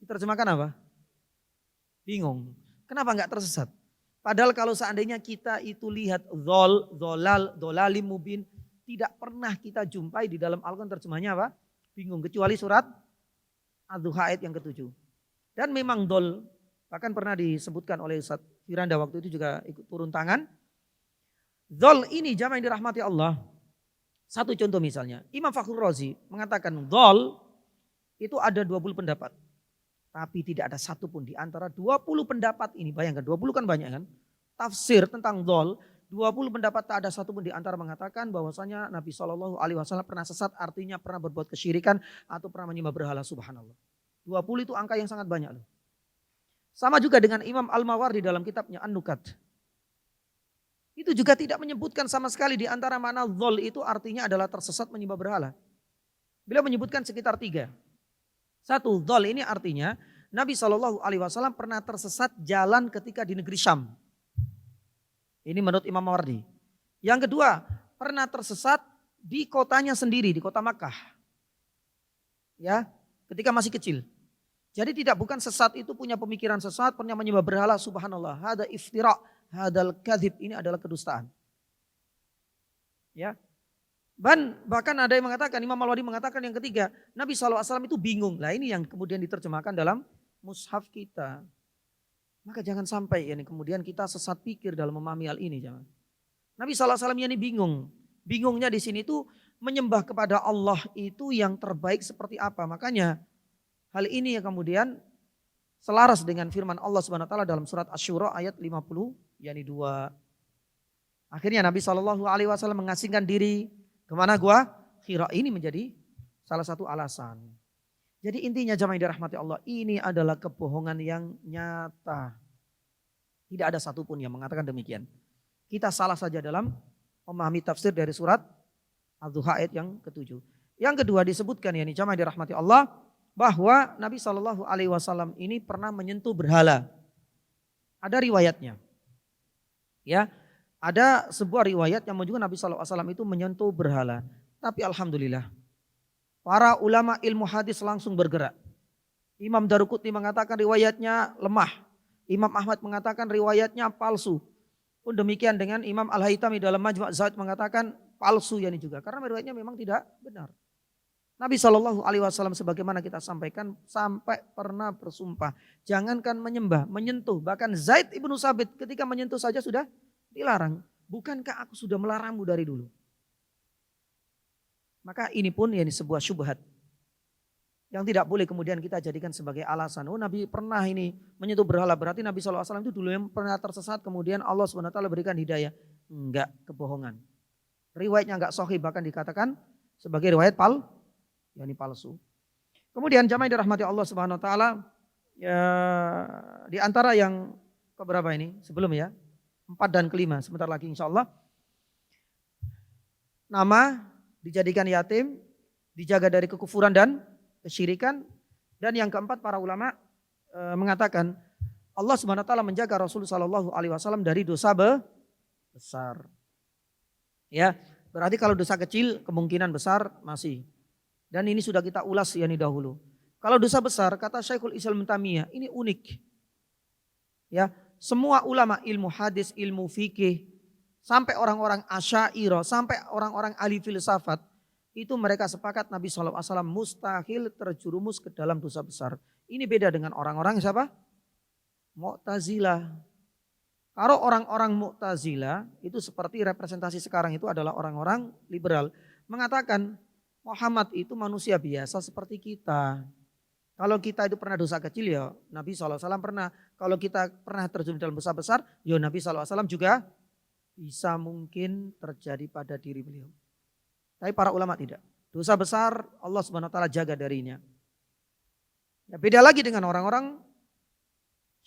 Diterjemahkan apa? Bingung. Kenapa enggak tersesat? Padahal kalau seandainya kita itu lihat dhol, dholal, dholalim mubin. Tidak pernah kita jumpai di dalam Al-Quran terjemahnya apa? Bingung. Kecuali surat Ad-Duha ayat yang ke-7. Dan memang dhol. Bahkan pernah disebutkan oleh Ustaz Firanda waktu itu juga ikut turun tangan. Dhol ini jamaah yang dirahmati Allah. Satu contoh misalnya. Imam Fakhrur Razi mengatakan dhol itu ada 20 pendapat. Tapi tidak ada satupun di antara 20 pendapat ini. Bayangkan 20 kan banyak kan. Tafsir tentang dhol. 20 pendapat tak ada satupun di antara mengatakan bahwasanya Nabi SAW pernah sesat. Artinya pernah berbuat kesyirikan atau pernah menyembah berhala, subhanallah. 20 itu angka yang sangat banyak loh. Sama juga dengan Imam Al-Mawardi dalam kitabnya An-Nukat. Itu juga tidak menyebutkan sama sekali di antara mana dhol itu artinya adalah tersesat menyembah berhala. Beliau menyebutkan sekitar 3. Satu, dhol ini artinya Nabi SAW pernah tersesat jalan ketika di negeri Syam. Ini menurut Imam Mawardi. Yang kedua, pernah tersesat di kotanya sendiri, di kota Makkah. Ya, ketika masih kecil. Jadi bukan sesat itu punya pemikiran sesat, pernah menyembah berhala, subhanallah. Hada iftira, hadal kadhib, ini adalah kedustaan. Ya. Bahkan ada yang mengatakan, Imam Al-Wadi mengatakan yang ketiga, Nabi SAW itu bingung. Nah ini yang kemudian diterjemahkan dalam mushaf kita. Maka jangan sampai ya, kemudian kita sesat pikir dalam memahami hal ini. Jangan. Nabi SAW ini bingung. Bingungnya di sini itu menyembah kepada Allah itu yang terbaik seperti apa. Makanya hal ini yang kemudian selaras dengan firman Allah Subhanahu wa taala dalam surat Asy-Syura ayat 50 yakni 2. Akhirnya Nabi SAW mengasingkan diri kemana gua? Hira. Ini menjadi salah satu alasan. Jadi intinya jamaah yang dirahmati Allah, ini adalah kebohongan yang nyata. Tidak ada satupun yang mengatakan demikian. Kita salah saja dalam memahami tafsir dari surat Ad-Duha ayat yang ke-7. Yang kedua disebutkan ya jamaah yang dirahmati Allah, bahwa Nabi SAW ini pernah menyentuh berhala. Ada riwayatnya. Ya, ada sebuah riwayat yang menunjukkan Nabi SAW itu menyentuh berhala. Tapi alhamdulillah, para ulama ilmu hadis langsung bergerak. Imam Daruqutni mengatakan riwayatnya lemah. Imam Ahmad mengatakan riwayatnya palsu. Pun demikian dengan Imam Al-Haytami dalam Majmu' Zawaid mengatakan palsu yani juga. Karena riwayatnya memang tidak benar. Nabi SAW sebagaimana kita sampaikan sampai pernah bersumpah. Jangankan menyembah, menyentuh. Bahkan Zaid ibnu Sabit ketika menyentuh saja sudah dilarang. Bukankah aku sudah melarangmu dari dulu? Maka ini pun yani sebuah syubhat. Yang tidak boleh kemudian kita jadikan sebagai alasan. Oh Nabi pernah ini menyentuh berhala. Berarti Nabi SAW itu dulu yang pernah tersesat. Kemudian Allah SWT berikan hidayah. Enggak, kebohongan. Riwayatnya enggak sahih, bahkan dikatakan sebagai riwayat yani palsu. Kemudian jamaah dirahmati Allah Subhanahu wa taala, ya, di antara yang keberapa ini? Sebelum ya. 4 dan ke-5 sebentar lagi insyaallah. Nama dijadikan yatim, dijaga dari kekufuran dan kesyirikan, dan yang keempat para ulama mengatakan Allah Subhanahu wa taala menjaga Rasul sallallahu alaihi wasallam dari dosa besar. Ya, berarti kalau dosa kecil kemungkinan besar masih. Dan ini sudah kita ulas yani dahulu. Kalau dosa besar kata Syekhul Islam Taimiyah ini unik. Ya, semua ulama ilmu hadis, ilmu fikih, sampai orang-orang Asy'ariyah, sampai orang-orang ahli filsafat itu mereka sepakat Nabi SAW mustahil terjerumus ke dalam dosa besar. Ini beda dengan orang-orang siapa? Mu'tazilah. Kalau orang-orang Mu'tazilah itu seperti representasi sekarang itu adalah orang-orang liberal. Mengatakan Muhammad itu manusia biasa seperti kita. Kalau kita itu pernah dosa kecil ya Nabi SAW pernah. Kalau kita pernah terjun dalam dosa besar ya Nabi SAW juga bisa mungkin terjadi pada diri beliau. Tapi para ulama tidak. Dosa besar Allah Subhanahu wa taala jaga darinya. Ya, beda lagi dengan orang-orang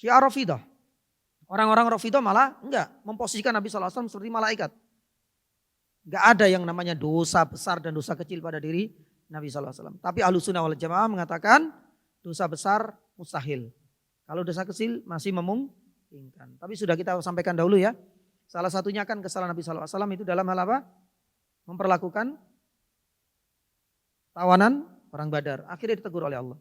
Syiah Rafidah. Orang-orang Rafidah malah enggak memposisikan Nabi SAW seperti malaikat. Enggak ada yang namanya dosa besar dan dosa kecil pada diri Nabi SAW. Tapi Ahlussunnah wal Jamaah mengatakan dosa besar mustahil. Kalau dosa kecil masih memungkinkan. Tapi sudah kita sampaikan dahulu ya. Salah satunya kan kesalahan Nabi SAW itu dalam hal apa? Memperlakukan tawanan perang Badar. Akhirnya ditegur oleh Allah.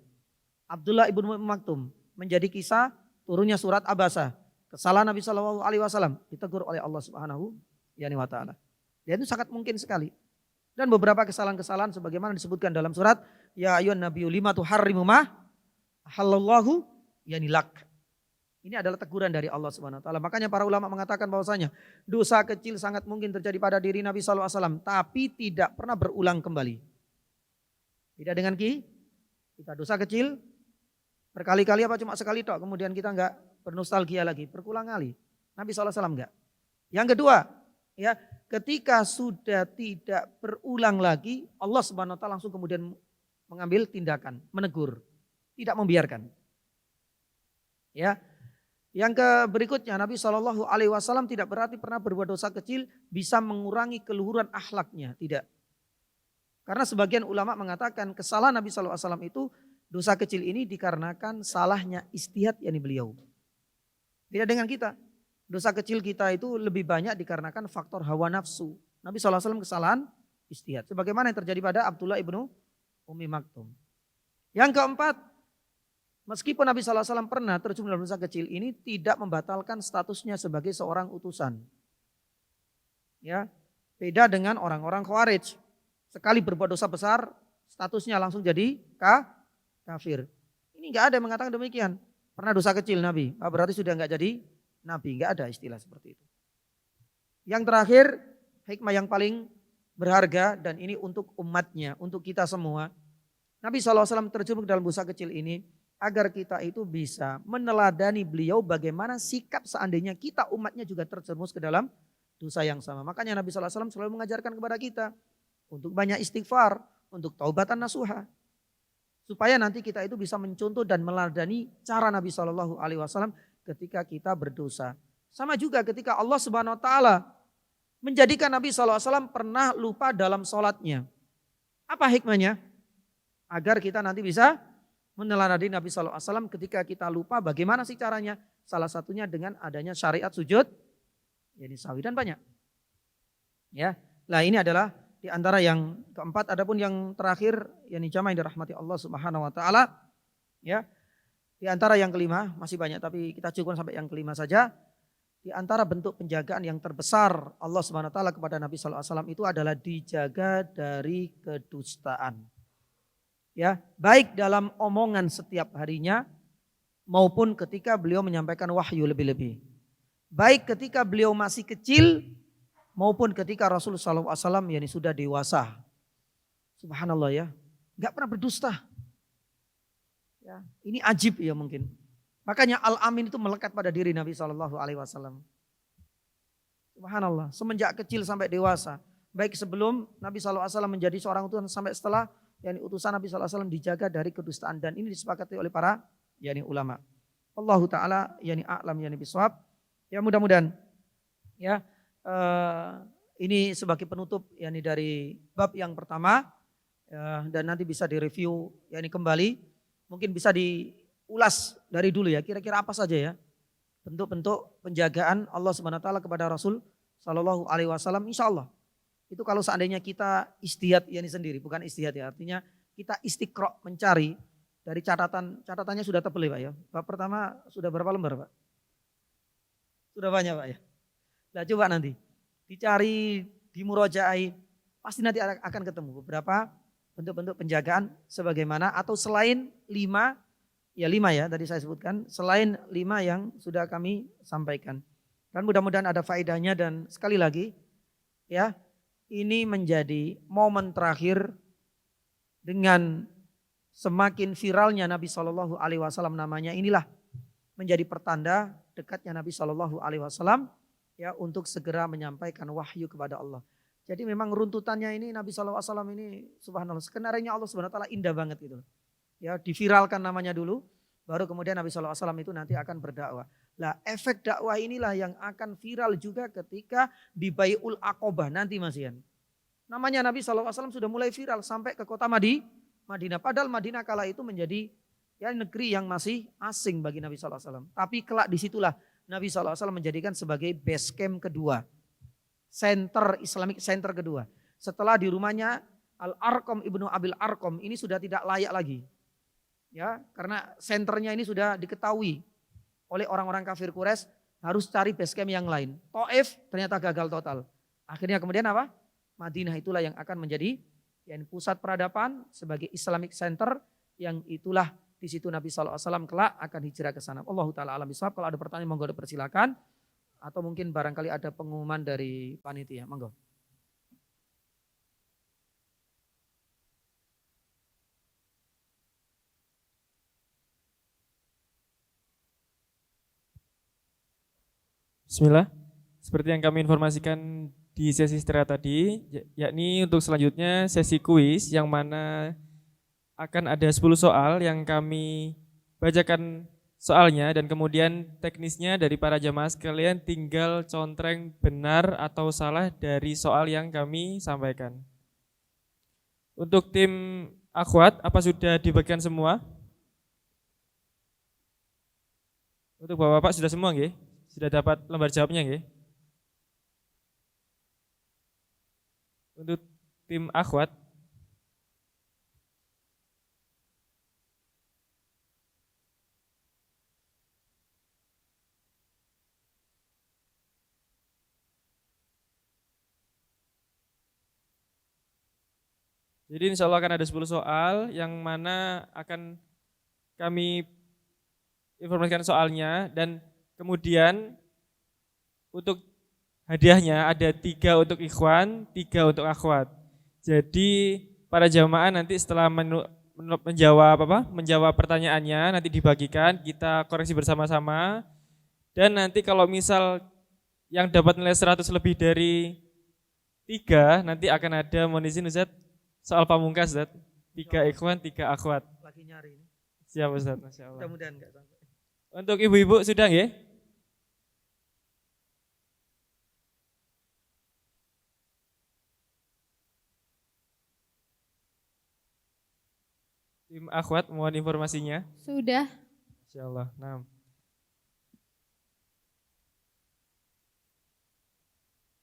Abdullah ibnu Maktum menjadi kisah turunnya surat Abasa. Kesalahan Nabi SAW ditegur oleh Allah Subhanahu wa taala. Dan itu sangat mungkin sekali. Dan beberapa kesalahan-kesalahan sebagaimana disebutkan dalam surat ya ayyuhan nabiyyu lima tuharrimu ma halallahu yani lak. Ini adalah teguran dari Allah Subhanahu wa taala. Makanya para ulama mengatakan bahwasanya dosa kecil sangat mungkin terjadi pada diri Nabi SAW tapi tidak pernah berulang kembali. Tidak dengan kita dosa kecil berkali-kali apa cuma sekali tok kemudian kita enggak bernostalgia lagi, berulang kali. Nabi SAW enggak. Yang kedua, ya, ketika sudah tidak berulang lagi, Allah Subhanahu wa taala langsung kemudian mengambil tindakan, menegur, tidak membiarkan. Ya. Yang berikutnya Nabi SAW tidak berarti pernah berbuat dosa kecil bisa mengurangi keluhuran akhlaknya, tidak. Karena sebagian ulama mengatakan kesalahan Nabi SAW itu dosa kecil ini dikarenakan salahnya ijtihad yakni beliau. Tidak dengan kita. Dosa kecil kita itu lebih banyak dikarenakan faktor hawa nafsu. Nabi SAW kesalahan ijtihad. Sebagaimana yang terjadi pada Abdullah ibnu Ummi Maktum. Yang keempat, meskipun Nabi SAW pernah terjun dalam dosa kecil ini tidak membatalkan statusnya sebagai seorang utusan. Ya, beda dengan orang-orang Khawarij. Sekali berbuat dosa besar, statusnya langsung jadi kafir. Ini enggak ada yang mengatakan demikian. Pernah dosa kecil Nabi, berarti sudah enggak jadi Nabi, enggak ada istilah seperti itu. Yang terakhir, hikmah yang paling berharga dan ini untuk umatnya, untuk kita semua. Nabi SAW terjebak dalam dosa kecil ini agar kita itu bisa meneladani beliau bagaimana sikap seandainya kita umatnya juga terjerumus ke dalam dosa yang sama. Makanya Nabi SAW selalu mengajarkan kepada kita untuk banyak istighfar, untuk taubatan nasuha. Supaya nanti kita itu bisa mencontoh dan meladani cara Nabi SAW ketika kita berdosa. Sama juga ketika Allah Subhanahu Wa Taala menjadikan Nabi SAW pernah lupa dalam sholatnya. Apa hikmahnya? Agar kita nanti bisa meneladani Nabi SAW ketika kita lupa bagaimana sih caranya. Salah satunya dengan adanya syariat sujud, yani sahwi dan banyak. Ya, nah ini adalah di antara yang keempat. Adapun yang terakhir, yani jamaah yang dirahmati Allah Subhanahu Wa Taala, ya. Di antara yang kelima masih banyak, tapi kita cukup sampai yang kelima saja. Di antara bentuk penjagaan yang terbesar Allah Subhanahu Wa Taala kepada Nabi Sallallahu Alaihi Wasallam itu adalah dijaga dari kedustaan. Ya, baik dalam omongan setiap harinya maupun ketika beliau menyampaikan wahyu lebih-lebih. Baik ketika beliau masih kecil maupun ketika Rasulullah SAW yani sudah dewasa. Subhanallah ya, nggak pernah berdusta. Ya, ini ajib ya mungkin. Makanya Al-Amin itu melekat pada diri Nabi SAW. Subhanallah, semenjak kecil sampai dewasa. Baik sebelum Nabi SAW menjadi seorang utusan sampai setelah yani utusan Nabi SAW dijaga dari kedustaan. Dan ini disepakati oleh para yani ulama. Allahu Ta'ala yani a'lam yani biswab. Ya mudah-mudahan ya ini sebagai penutup yani dari bab yang pertama dan nanti bisa direview yani kembali, mungkin bisa diulas dari dulu ya, kira-kira apa saja ya bentuk-bentuk penjagaan Allah Subhanahu Wa Taala kepada Rasul Sallallahu Alaihi Wasallam. Insyaallah itu kalau seandainya kita istihad yani sendiri, bukan istihad ya, artinya kita istiqra mencari dari catatannya sudah tebel ya Pak ya. Bab pertama sudah berapa lembar Pak? Sudah banyak Pak ya. Nah coba nanti dicari, dimurojaai, pasti nanti akan ketemu beberapa bentuk-bentuk penjagaan sebagaimana atau selain 5 ya tadi saya sebutkan, selain 5 yang sudah kami sampaikan. Dan mudah-mudahan ada faedahnya dan sekali lagi ya ini menjadi momen terakhir dengan semakin viralnya Nabi Shallallahu Alaihi Wasallam namanya, inilah menjadi pertanda dekatnya Nabi Shallallahu Alaihi Wasallam ya untuk segera menyampaikan wahyu kepada Allah. Jadi memang runtutannya ini Nabi Shallallahu Alaihi Wasallam ini subhanallah, skenarionya Allah Subhanahu Wa Taala indah banget gitu. Ya diviralkan namanya dulu, baru kemudian Nabi Shallallahu Alaihi Wasallam itu nanti akan berdakwah. Lah efek dakwah inilah yang akan viral juga ketika di Bai'ul Aqobah nanti Mas Ian. Namanya Nabi Shallallahu Alaihi Wasallam sudah mulai viral sampai ke kota Madinah. Padahal Madinah kala itu menjadi ya negeri yang masih asing bagi Nabi Shallallahu Alaihi Wasallam. Tapi kelak disitulah Nabi Shallallahu Alaihi Wasallam menjadikan sebagai base camp kedua, Islamic center kedua. Setelah di rumahnya Al-Arqam ibnu Abil Arqam ini sudah tidak layak lagi, ya karena senternya ini sudah diketahui oleh orang-orang kafir Quraisy, harus cari base camp yang lain. Taif ternyata gagal total. Akhirnya kemudian apa? Madinah itulah yang akan menjadi yang pusat peradaban sebagai Islamic center, yang itulah di situ Nabi SAW kelak akan hijrah ke sana. Allahu ta'ala alam bisawab. Kalau ada pertanyaan monggo dipersilakan. Atau mungkin barangkali ada pengumuman dari panitia. Monggo. Bismillah. Seperti yang kami informasikan di sesi istirahat tadi, yakni untuk selanjutnya sesi kuis yang mana akan ada 10 soal yang kami bacakan soalnya dan kemudian teknisnya dari para jamaah sekalian tinggal contreng benar atau salah dari soal yang kami sampaikan. Untuk tim akhwat, apa sudah dibagikan semua? Untuk bapak-bapak sudah semua nggih? Sudah dapat lembar jawabnya nggih? Untuk tim akhwat, jadi insya Allah akan ada 10 soal yang mana akan kami informasikan soalnya dan kemudian untuk hadiahnya ada 3 untuk ikhwan, 3 untuk akhwat. Jadi para jamaah nanti setelah menjawab pertanyaannya nanti dibagikan, kita koreksi bersama-sama dan nanti kalau misal yang dapat nilai 100 lebih dari 3, nanti akan ada, mohon izin Ustaz, soal pamungkas Ustaz. 3 ikhwan, 3 akhwat. Lagi nyari ini. Siap Ustaz, Masya Allah. Mudah-mudahan enggak sampai. Untuk ibu-ibu sudah nggih? Tim akhwat mohon informasinya. Sudah. Masya Allah. Nah.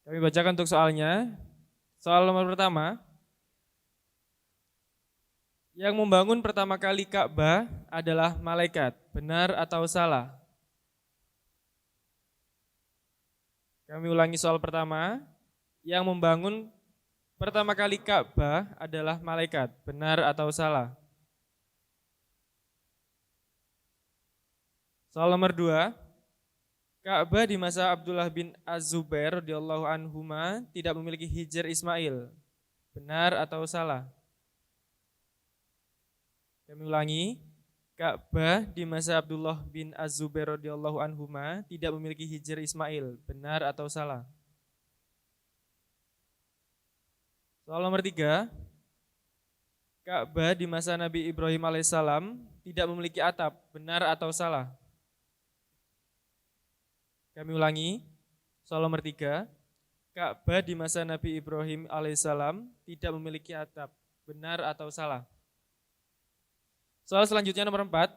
Kami bacakan untuk soalnya. Soal nomor pertama. Yang membangun pertama kali Ka'bah adalah malaikat. Benar atau salah? Kami ulangi soal pertama. Yang membangun pertama kali Ka'bah adalah malaikat. Benar atau salah? Soal nomor 2. Ka'bah di masa Abdullah bin Az-Zubair radhiyallahu anhuma tidak memiliki Hijr Ismail. Benar atau salah? Kami ulangi. Ka'bah di masa Abdullah bin Az-Zubair radhiyallahu anhuma tidak memiliki Hijr Ismail. Benar atau salah? Soal nomor 3. Ka'bah di masa Nabi Ibrahim alaihissalam tidak memiliki atap. Benar atau salah? Kami ulangi. Soal nomor 3. Ka'bah di masa Nabi Ibrahim alaihissalam tidak memiliki atap. Benar atau salah? Soal selanjutnya nomor 4.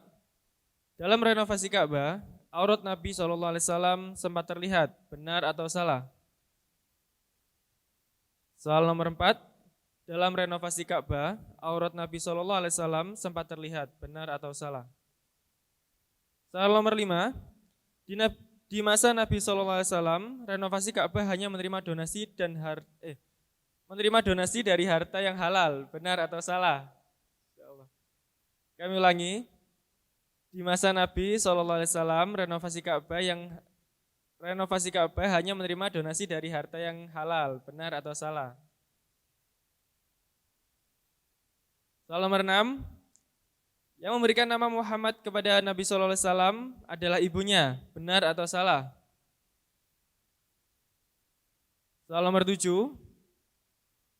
Dalam renovasi Ka'bah, aurat Nabi SAW sempat terlihat. Benar atau salah? Soal nomor 4. Dalam renovasi Ka'bah, aurat Nabi SAW sempat terlihat. Benar atau salah? Soal nomor 5. Di masa Nabi SAW, renovasi Ka'bah hanya menerima donasi dari harta yang halal. Benar atau salah? Kami ulangi. Di masa Nabi SAW, renovasi Ka'bah hanya menerima donasi dari harta yang halal. Benar atau salah? Soal nomor 6. Yang memberikan nama Muhammad kepada Nabi SAW adalah ibunya. Benar atau salah? Soal nomor 7.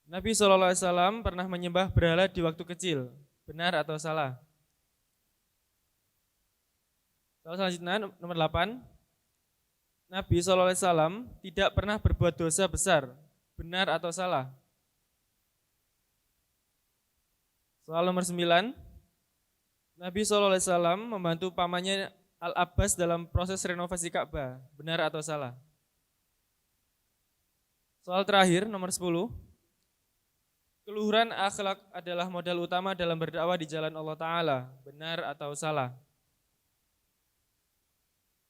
Nabi SAW pernah menyembah berhala di waktu kecil. Benar atau salah? Soal selanjutnya nomor 8. Nabi SAW tidak pernah berbuat dosa besar. Benar atau salah? Soal nomor 9. Nabi SAW membantu pamannya Al-Abbas dalam proses renovasi Ka'bah. Benar atau salah? Soal terakhir nomor 10. Keluhuran akhlak adalah modal utama dalam berdakwah di jalan Allah Ta'ala. Benar atau salah?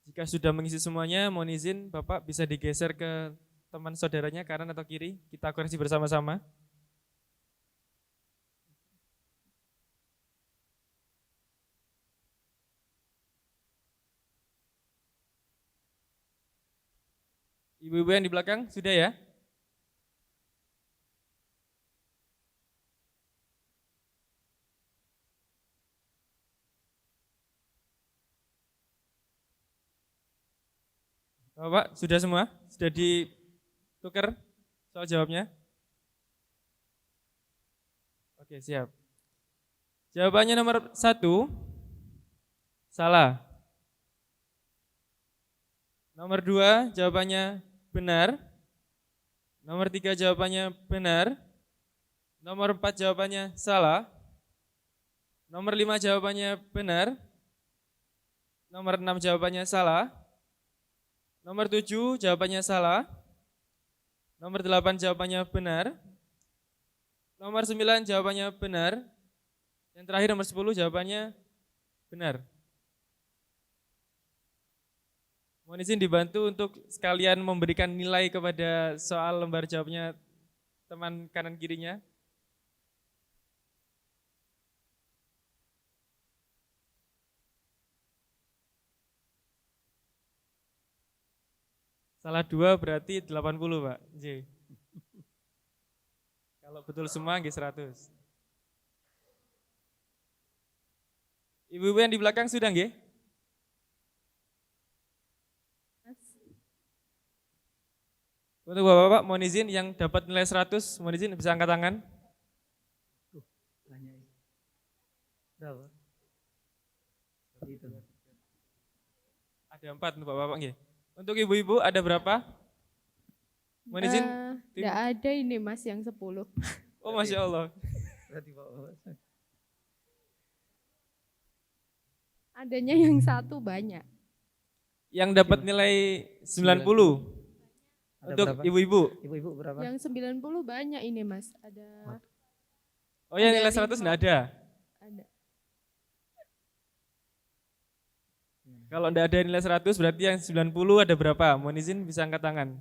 Jika sudah mengisi semuanya, mohon izin Bapak bisa digeser ke teman saudaranya kanan atau kiri. Kita koreksi bersama-sama. Ibu-ibu yang di belakang sudah ya? Bapak, sudah semua? Sudah ditukar soal jawabnya? Oke, siap. Jawabannya nomor 1, salah. Nomor 2, jawabannya benar. Nomor 3, jawabannya benar. Nomor 4, jawabannya salah. Nomor 5, jawabannya benar. Nomor 6, jawabannya salah. Nomor 7, jawabannya salah. Nomor 8, jawabannya benar. Nomor 9, jawabannya benar. Yang terakhir nomor 10, jawabannya benar. Mohon izin dibantu untuk sekalian memberikan nilai kepada soal lembar jawabnya teman kanan kirinya. Salah 2 berarti 80 Pak. J. Kalau betul semua nggih 100. Ibu-ibu yang di belakang sudah nggih? Untuk Bapak-bapak, mohon izin yang dapat nilai 100, mohon izin bisa angkat tangan. Banyak. Berapa? Itu. Ada 4 untuk Bapak-bapak. Nggih. Untuk ibu-ibu ada berapa? Mohon izin. Tim. Tidak ada ini Mas yang 10. Oh Masya Allah. Berarti Bapak. Adanya yang 1 banyak. Yang dapat nilai 90. Ada Untuk berapa? ibu-ibu. Ibu-ibu berapa? Yang 90 banyak ini Mas. Ada. Oh yang Ada nilai 100 enggak ada. Ada. Kalau enggak ada nilai 100 berarti yang 90 ada berapa? Mohon izin bisa angkat tangan.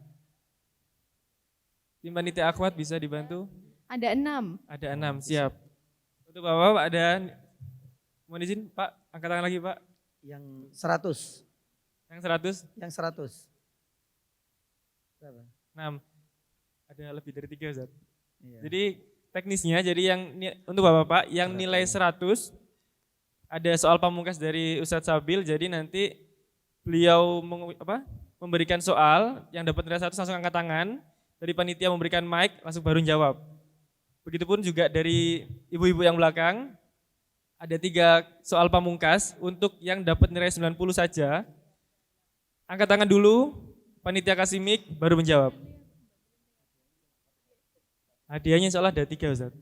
Tim panitia akhwat bisa dibantu? Ada 6. Ada 6, siap. Untuk Bapak-bapak ada, mohon izin Pak, angkat tangan lagi Pak. Yang 100. Yang 100, Yang 100. Berapa? 6. Ada lebih dari 3 Ustaz. Iya. Jadi teknisnya, jadi yang untuk Bapak-bapak yang nilai 100, ada soal pamungkas dari Ustadz Sabil, jadi nanti beliau memberikan soal, yang dapat nilai 100 langsung angkat tangan, dari panitia memberikan mic, langsung baru jawab. Begitupun juga dari ibu-ibu yang belakang, ada 3 soal pamungkas, untuk yang dapat nilai 90 saja, angkat tangan dulu, panitia kasih mic, baru menjawab. Hadiahnya insya Allah ada 3 Ustaz.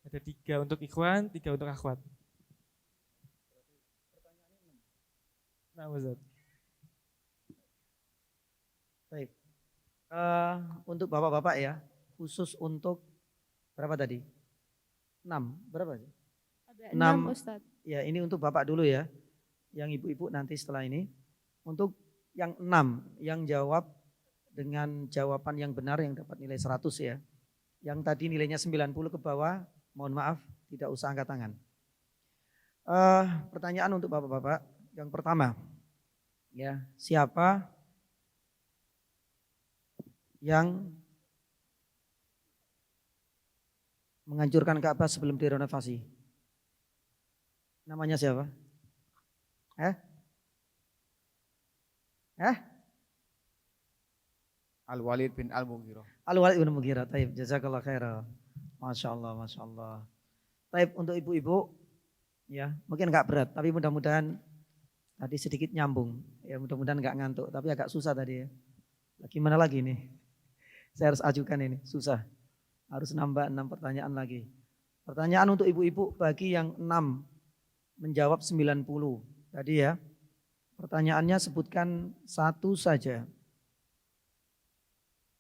Ada 3 untuk ikhwan, 3 untuk akhwat. Nah Ustaz. Baik. Untuk bapak-bapak ya, khusus untuk berapa tadi? 6. Berapa sih? Ada 6. 6 Ustaz. Ya, ini untuk bapak dulu ya. Yang ibu-ibu nanti setelah ini. Untuk yang 6, yang jawab dengan jawaban yang benar yang dapat nilai 100 ya. Yang tadi nilainya 90 ke bawah, mohon maaf, tidak usah angkat tangan. Pertanyaan untuk bapak-bapak. Yang pertama, ya, siapa yang menghancurkan Ka'bah sebelum direnovasi? Namanya siapa? Al-Walid bin Al-Mughirah. Al-Walid bin Mughirah. Taib, jazakallah khairah. Masya Allah, Masya Allah. Taib, untuk ibu-ibu, ya mungkin enggak berat, tapi mudah-mudahan tadi sedikit nyambung. Ya mudah-mudahan enggak ngantuk, tapi agak susah tadi ya. Gimana lagi nih? Saya harus ajukan ini, susah. Harus nambah 6 pertanyaan lagi. Pertanyaan untuk ibu-ibu bagi yang 6 menjawab 90 tadi ya. Pertanyaannya sebutkan satu saja.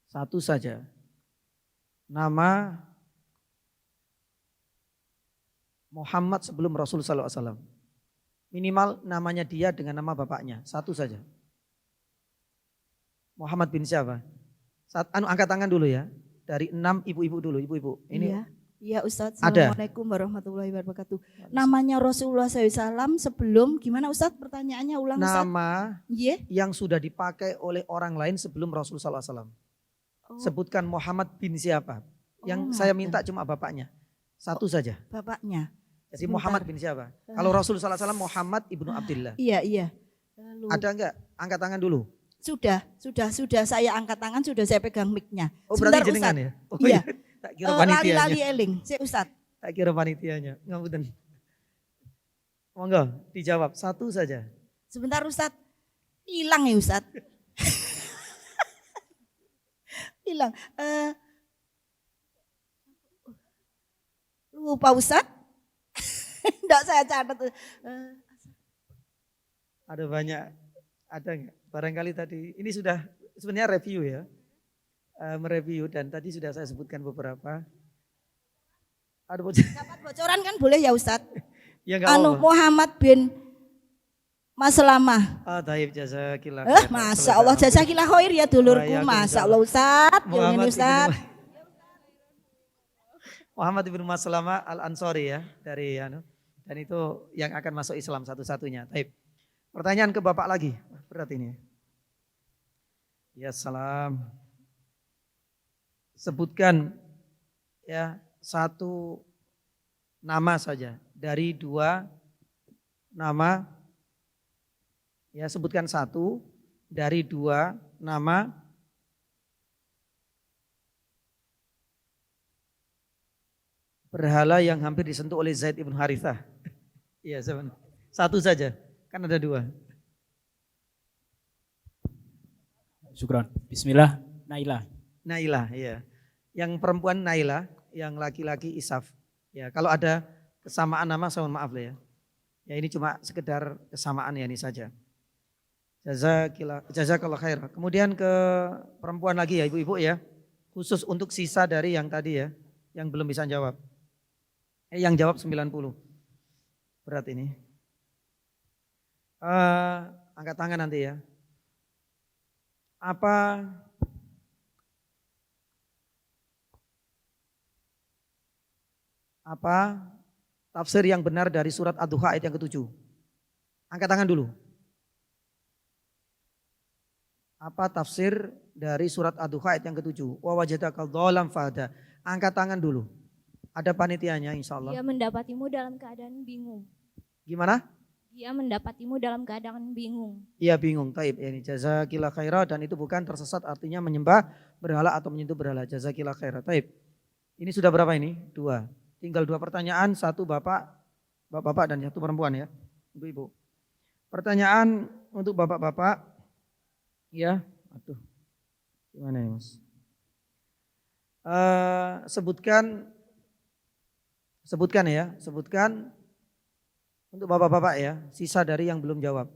Satu saja. Nama Muhammad sebelum Rasul SAW. Minimal namanya dia dengan nama bapaknya. Satu saja. Muhammad bin siapa? Angkat tangan dulu ya. Dari 6 ibu-ibu dulu. Ibu-ibu. Ini Iya Ustadz, Ada. Assalamualaikum warahmatullahi wabarakatuh. Namanya Rasulullah SAW sebelum, gimana Ustadz pertanyaannya ulang Ustadz? nama Iya. yang sudah dipakai oleh orang lain sebelum Rasul SAW. Oh, Sebutkan Muhammad bin siapa. Yang Oh, saya ada. minta cuma bapaknya. Satu saja. bapaknya. Jadi Sebentar. Muhammad bin siapa? Kalau Rasul SAW Muhammad ibnu Abdullah. Iya. Lalu, Ada enggak? Angkat tangan dulu. sudah saya angkat tangan, sudah saya pegang mic-nya. Oh berarti Sebentar, jenengan Ustadz. ya? Oh, Iya. Tak kira panitianya. Lali-lali eling, saya Ustadz. Tak kira panitianya. Ngapunten. Monggo dijawab satu saja. Sebentar Ustadz, hilang ya Ustadz. Hilang. Lupa Ustadz. Enggak saya catat. Ada banyak. Ada enggak? Barangkali tadi. Ini sudah sebenarnya review ya. Mereview dan tadi sudah saya sebutkan beberapa. Ada bocoran. Dapat bocoran kan boleh ya Ustadz? Ya enggak apa-apa. Muhammad bin Maslamah. Ah, taib jazakillah. Masya Allah, jazakillah khair ya dulurku. Masya Allah Ustaz. Jangan Ustaz. Muhammad bin Maslamah Al-Ansori ya dari dan itu yang akan masuk Islam satu-satunya. Taib. Pertanyaan ke Bapak lagi. Berat ini. Ya salam. Sebutkan ya satu nama saja dari 2 nama. Ya sebutkan satu dari 2 nama berhala yang hampir disentuh oleh Zaid ibn Harithah? Iya, satu saja. Kan ada dua. Syukron. Bismillah. Nailah. Nailah, ya. Yang perempuan Nailah, yang laki-laki Isaf. Ya, kalau ada kesamaan nama saya mohon maaf lah ya. Ya ini cuma sekedar kesamaan ya ini saja. Jazakallah khair. Kemudian ke perempuan lagi ya ibu-ibu ya. Khusus untuk sisa dari yang tadi ya, yang belum bisa jawab. Yang jawab 90. Berat ini. Angkat tangan nanti ya. Apa tafsir yang benar dari surat Ad-Duha ayat yang ke-7? Angkat tangan dulu. Apa tafsir dari surat Ad-Duha ayat yang ke-7? Wa wajadaka dhalam fahada. Angkat tangan dulu. Ada panitianya insyaallah. Dia mendapatimu dalam keadaan bingung. Gimana? Dia mendapatimu dalam keadaan bingung. Iya bingung. Taib. Ini jazakillah khairah dan itu bukan tersesat artinya menyembah berhala atau menyentuh berhala. Jazakillah khairah. Taib. Ini sudah berapa ini? 2. Tinggal 2 pertanyaan, 1 bapak dan 1 perempuan ya. Ibu-ibu. Pertanyaan untuk bapak-bapak. Ya. Aduh. Gimana ya Mas? Sebutkan untuk bapak-bapak ya, sisa dari yang belum jawab.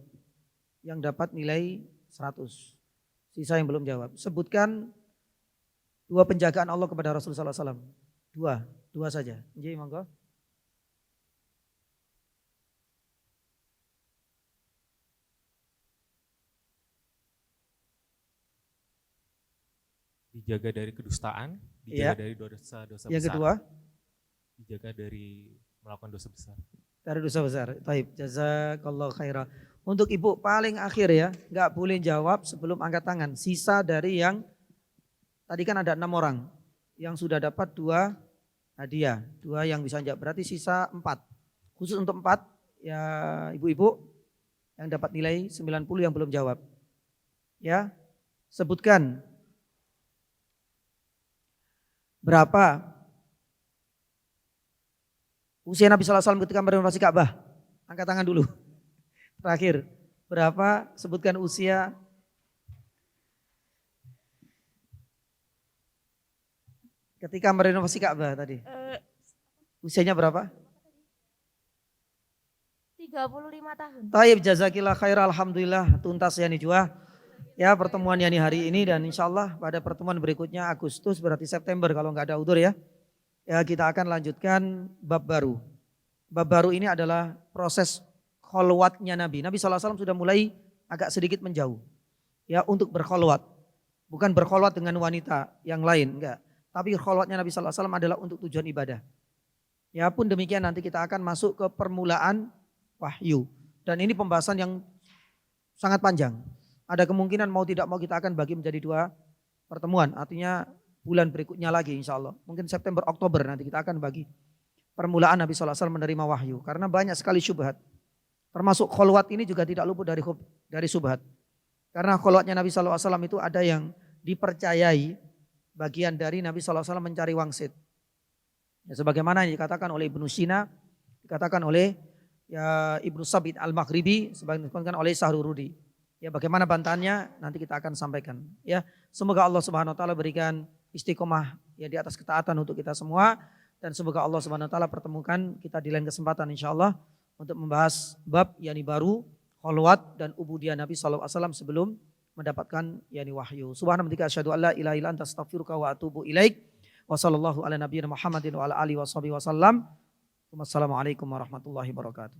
Yang dapat nilai 100. Sisa yang belum jawab. Sebutkan 2 penjagaan Allah kepada Rasulullah SAW. 2 saja. Jadi monggo. Dijaga dari kedustaan, Iya. dijaga dari dosa-dosa besar. Yang kedua, Dijaga dari melakukan dosa besar. dari dosa besar. Taib, jazakallahu khairah. Untuk ibu paling akhir ya, nggak boleh jawab sebelum angkat tangan. Sisa dari yang tadi kan ada 6 orang yang sudah dapat 2 hadiah, 2 yang bisa jawab. Berarti sisa 4. Khusus untuk 4 ya ibu-ibu yang dapat nilai 90 yang belum jawab. Ya, sebutkan berapa usia Nabi SAW ketika merenovasi Ka'bah? Angkat tangan dulu. Terakhir, berapa? Sebutkan usia. Ketika merenovasi Ka'bah tadi. Usianya berapa? 35 tahun. Taib, jazakillah khair, alhamdulillah tuntas ya Nijwa. Ya pertemuan Yani hari ini dan insya Allah pada pertemuan berikutnya Agustus berarti September kalau nggak ada udur ya. Ya kita akan lanjutkan bab baru. Bab baru ini adalah proses kholwatnya Nabi. Nabi SAW sudah mulai agak sedikit menjauh. Ya untuk berkholwat. Bukan berkholwat dengan wanita yang lain, enggak. Tapi kholwatnya Nabi SAW adalah untuk tujuan ibadah. Ya pun demikian nanti kita akan masuk ke permulaan wahyu. Dan ini pembahasan yang sangat panjang. Ada kemungkinan mau tidak mau kita akan bagi menjadi 2 pertemuan. Artinya bulan berikutnya lagi insya Allah. Mungkin September, Oktober nanti kita akan bagi permulaan Nabi SAW menerima wahyu. Karena banyak sekali syubhat. Termasuk kholwat ini juga tidak luput dari syubhat. Karena kholwatnya Nabi SAW itu ada yang dipercayai bagian dari Nabi SAW mencari wangsit. Ya, sebagaimana yang dikatakan oleh Ibnu Sina, dikatakan oleh ya, Ibnu Sabit Al-Maghribi, sebagaimana dikatakan oleh Sahrurudi. Ya bagaimana bantahannya nanti kita akan sampaikan. Ya semoga Allah Subhanahu Wa Taala berikan istiqomah ya di atas ketaatan untuk kita semua dan semoga Allah Subhanahu Wa Taala pertemukan kita di lain kesempatan insyaallah untuk membahas bab yani baru kholwat dan ubudiyah Nabi SAW sebelum mendapatkan yani wahyu. Subhanallah asyhadu an la ilaha illa anta astaghfiruka wa atubu ilaik. Wa sallallahu ala nabiyyina Muhammadin wa ala alihi washabihi wasallam. Wassalamualaikum warahmatullahi wabarakatuh.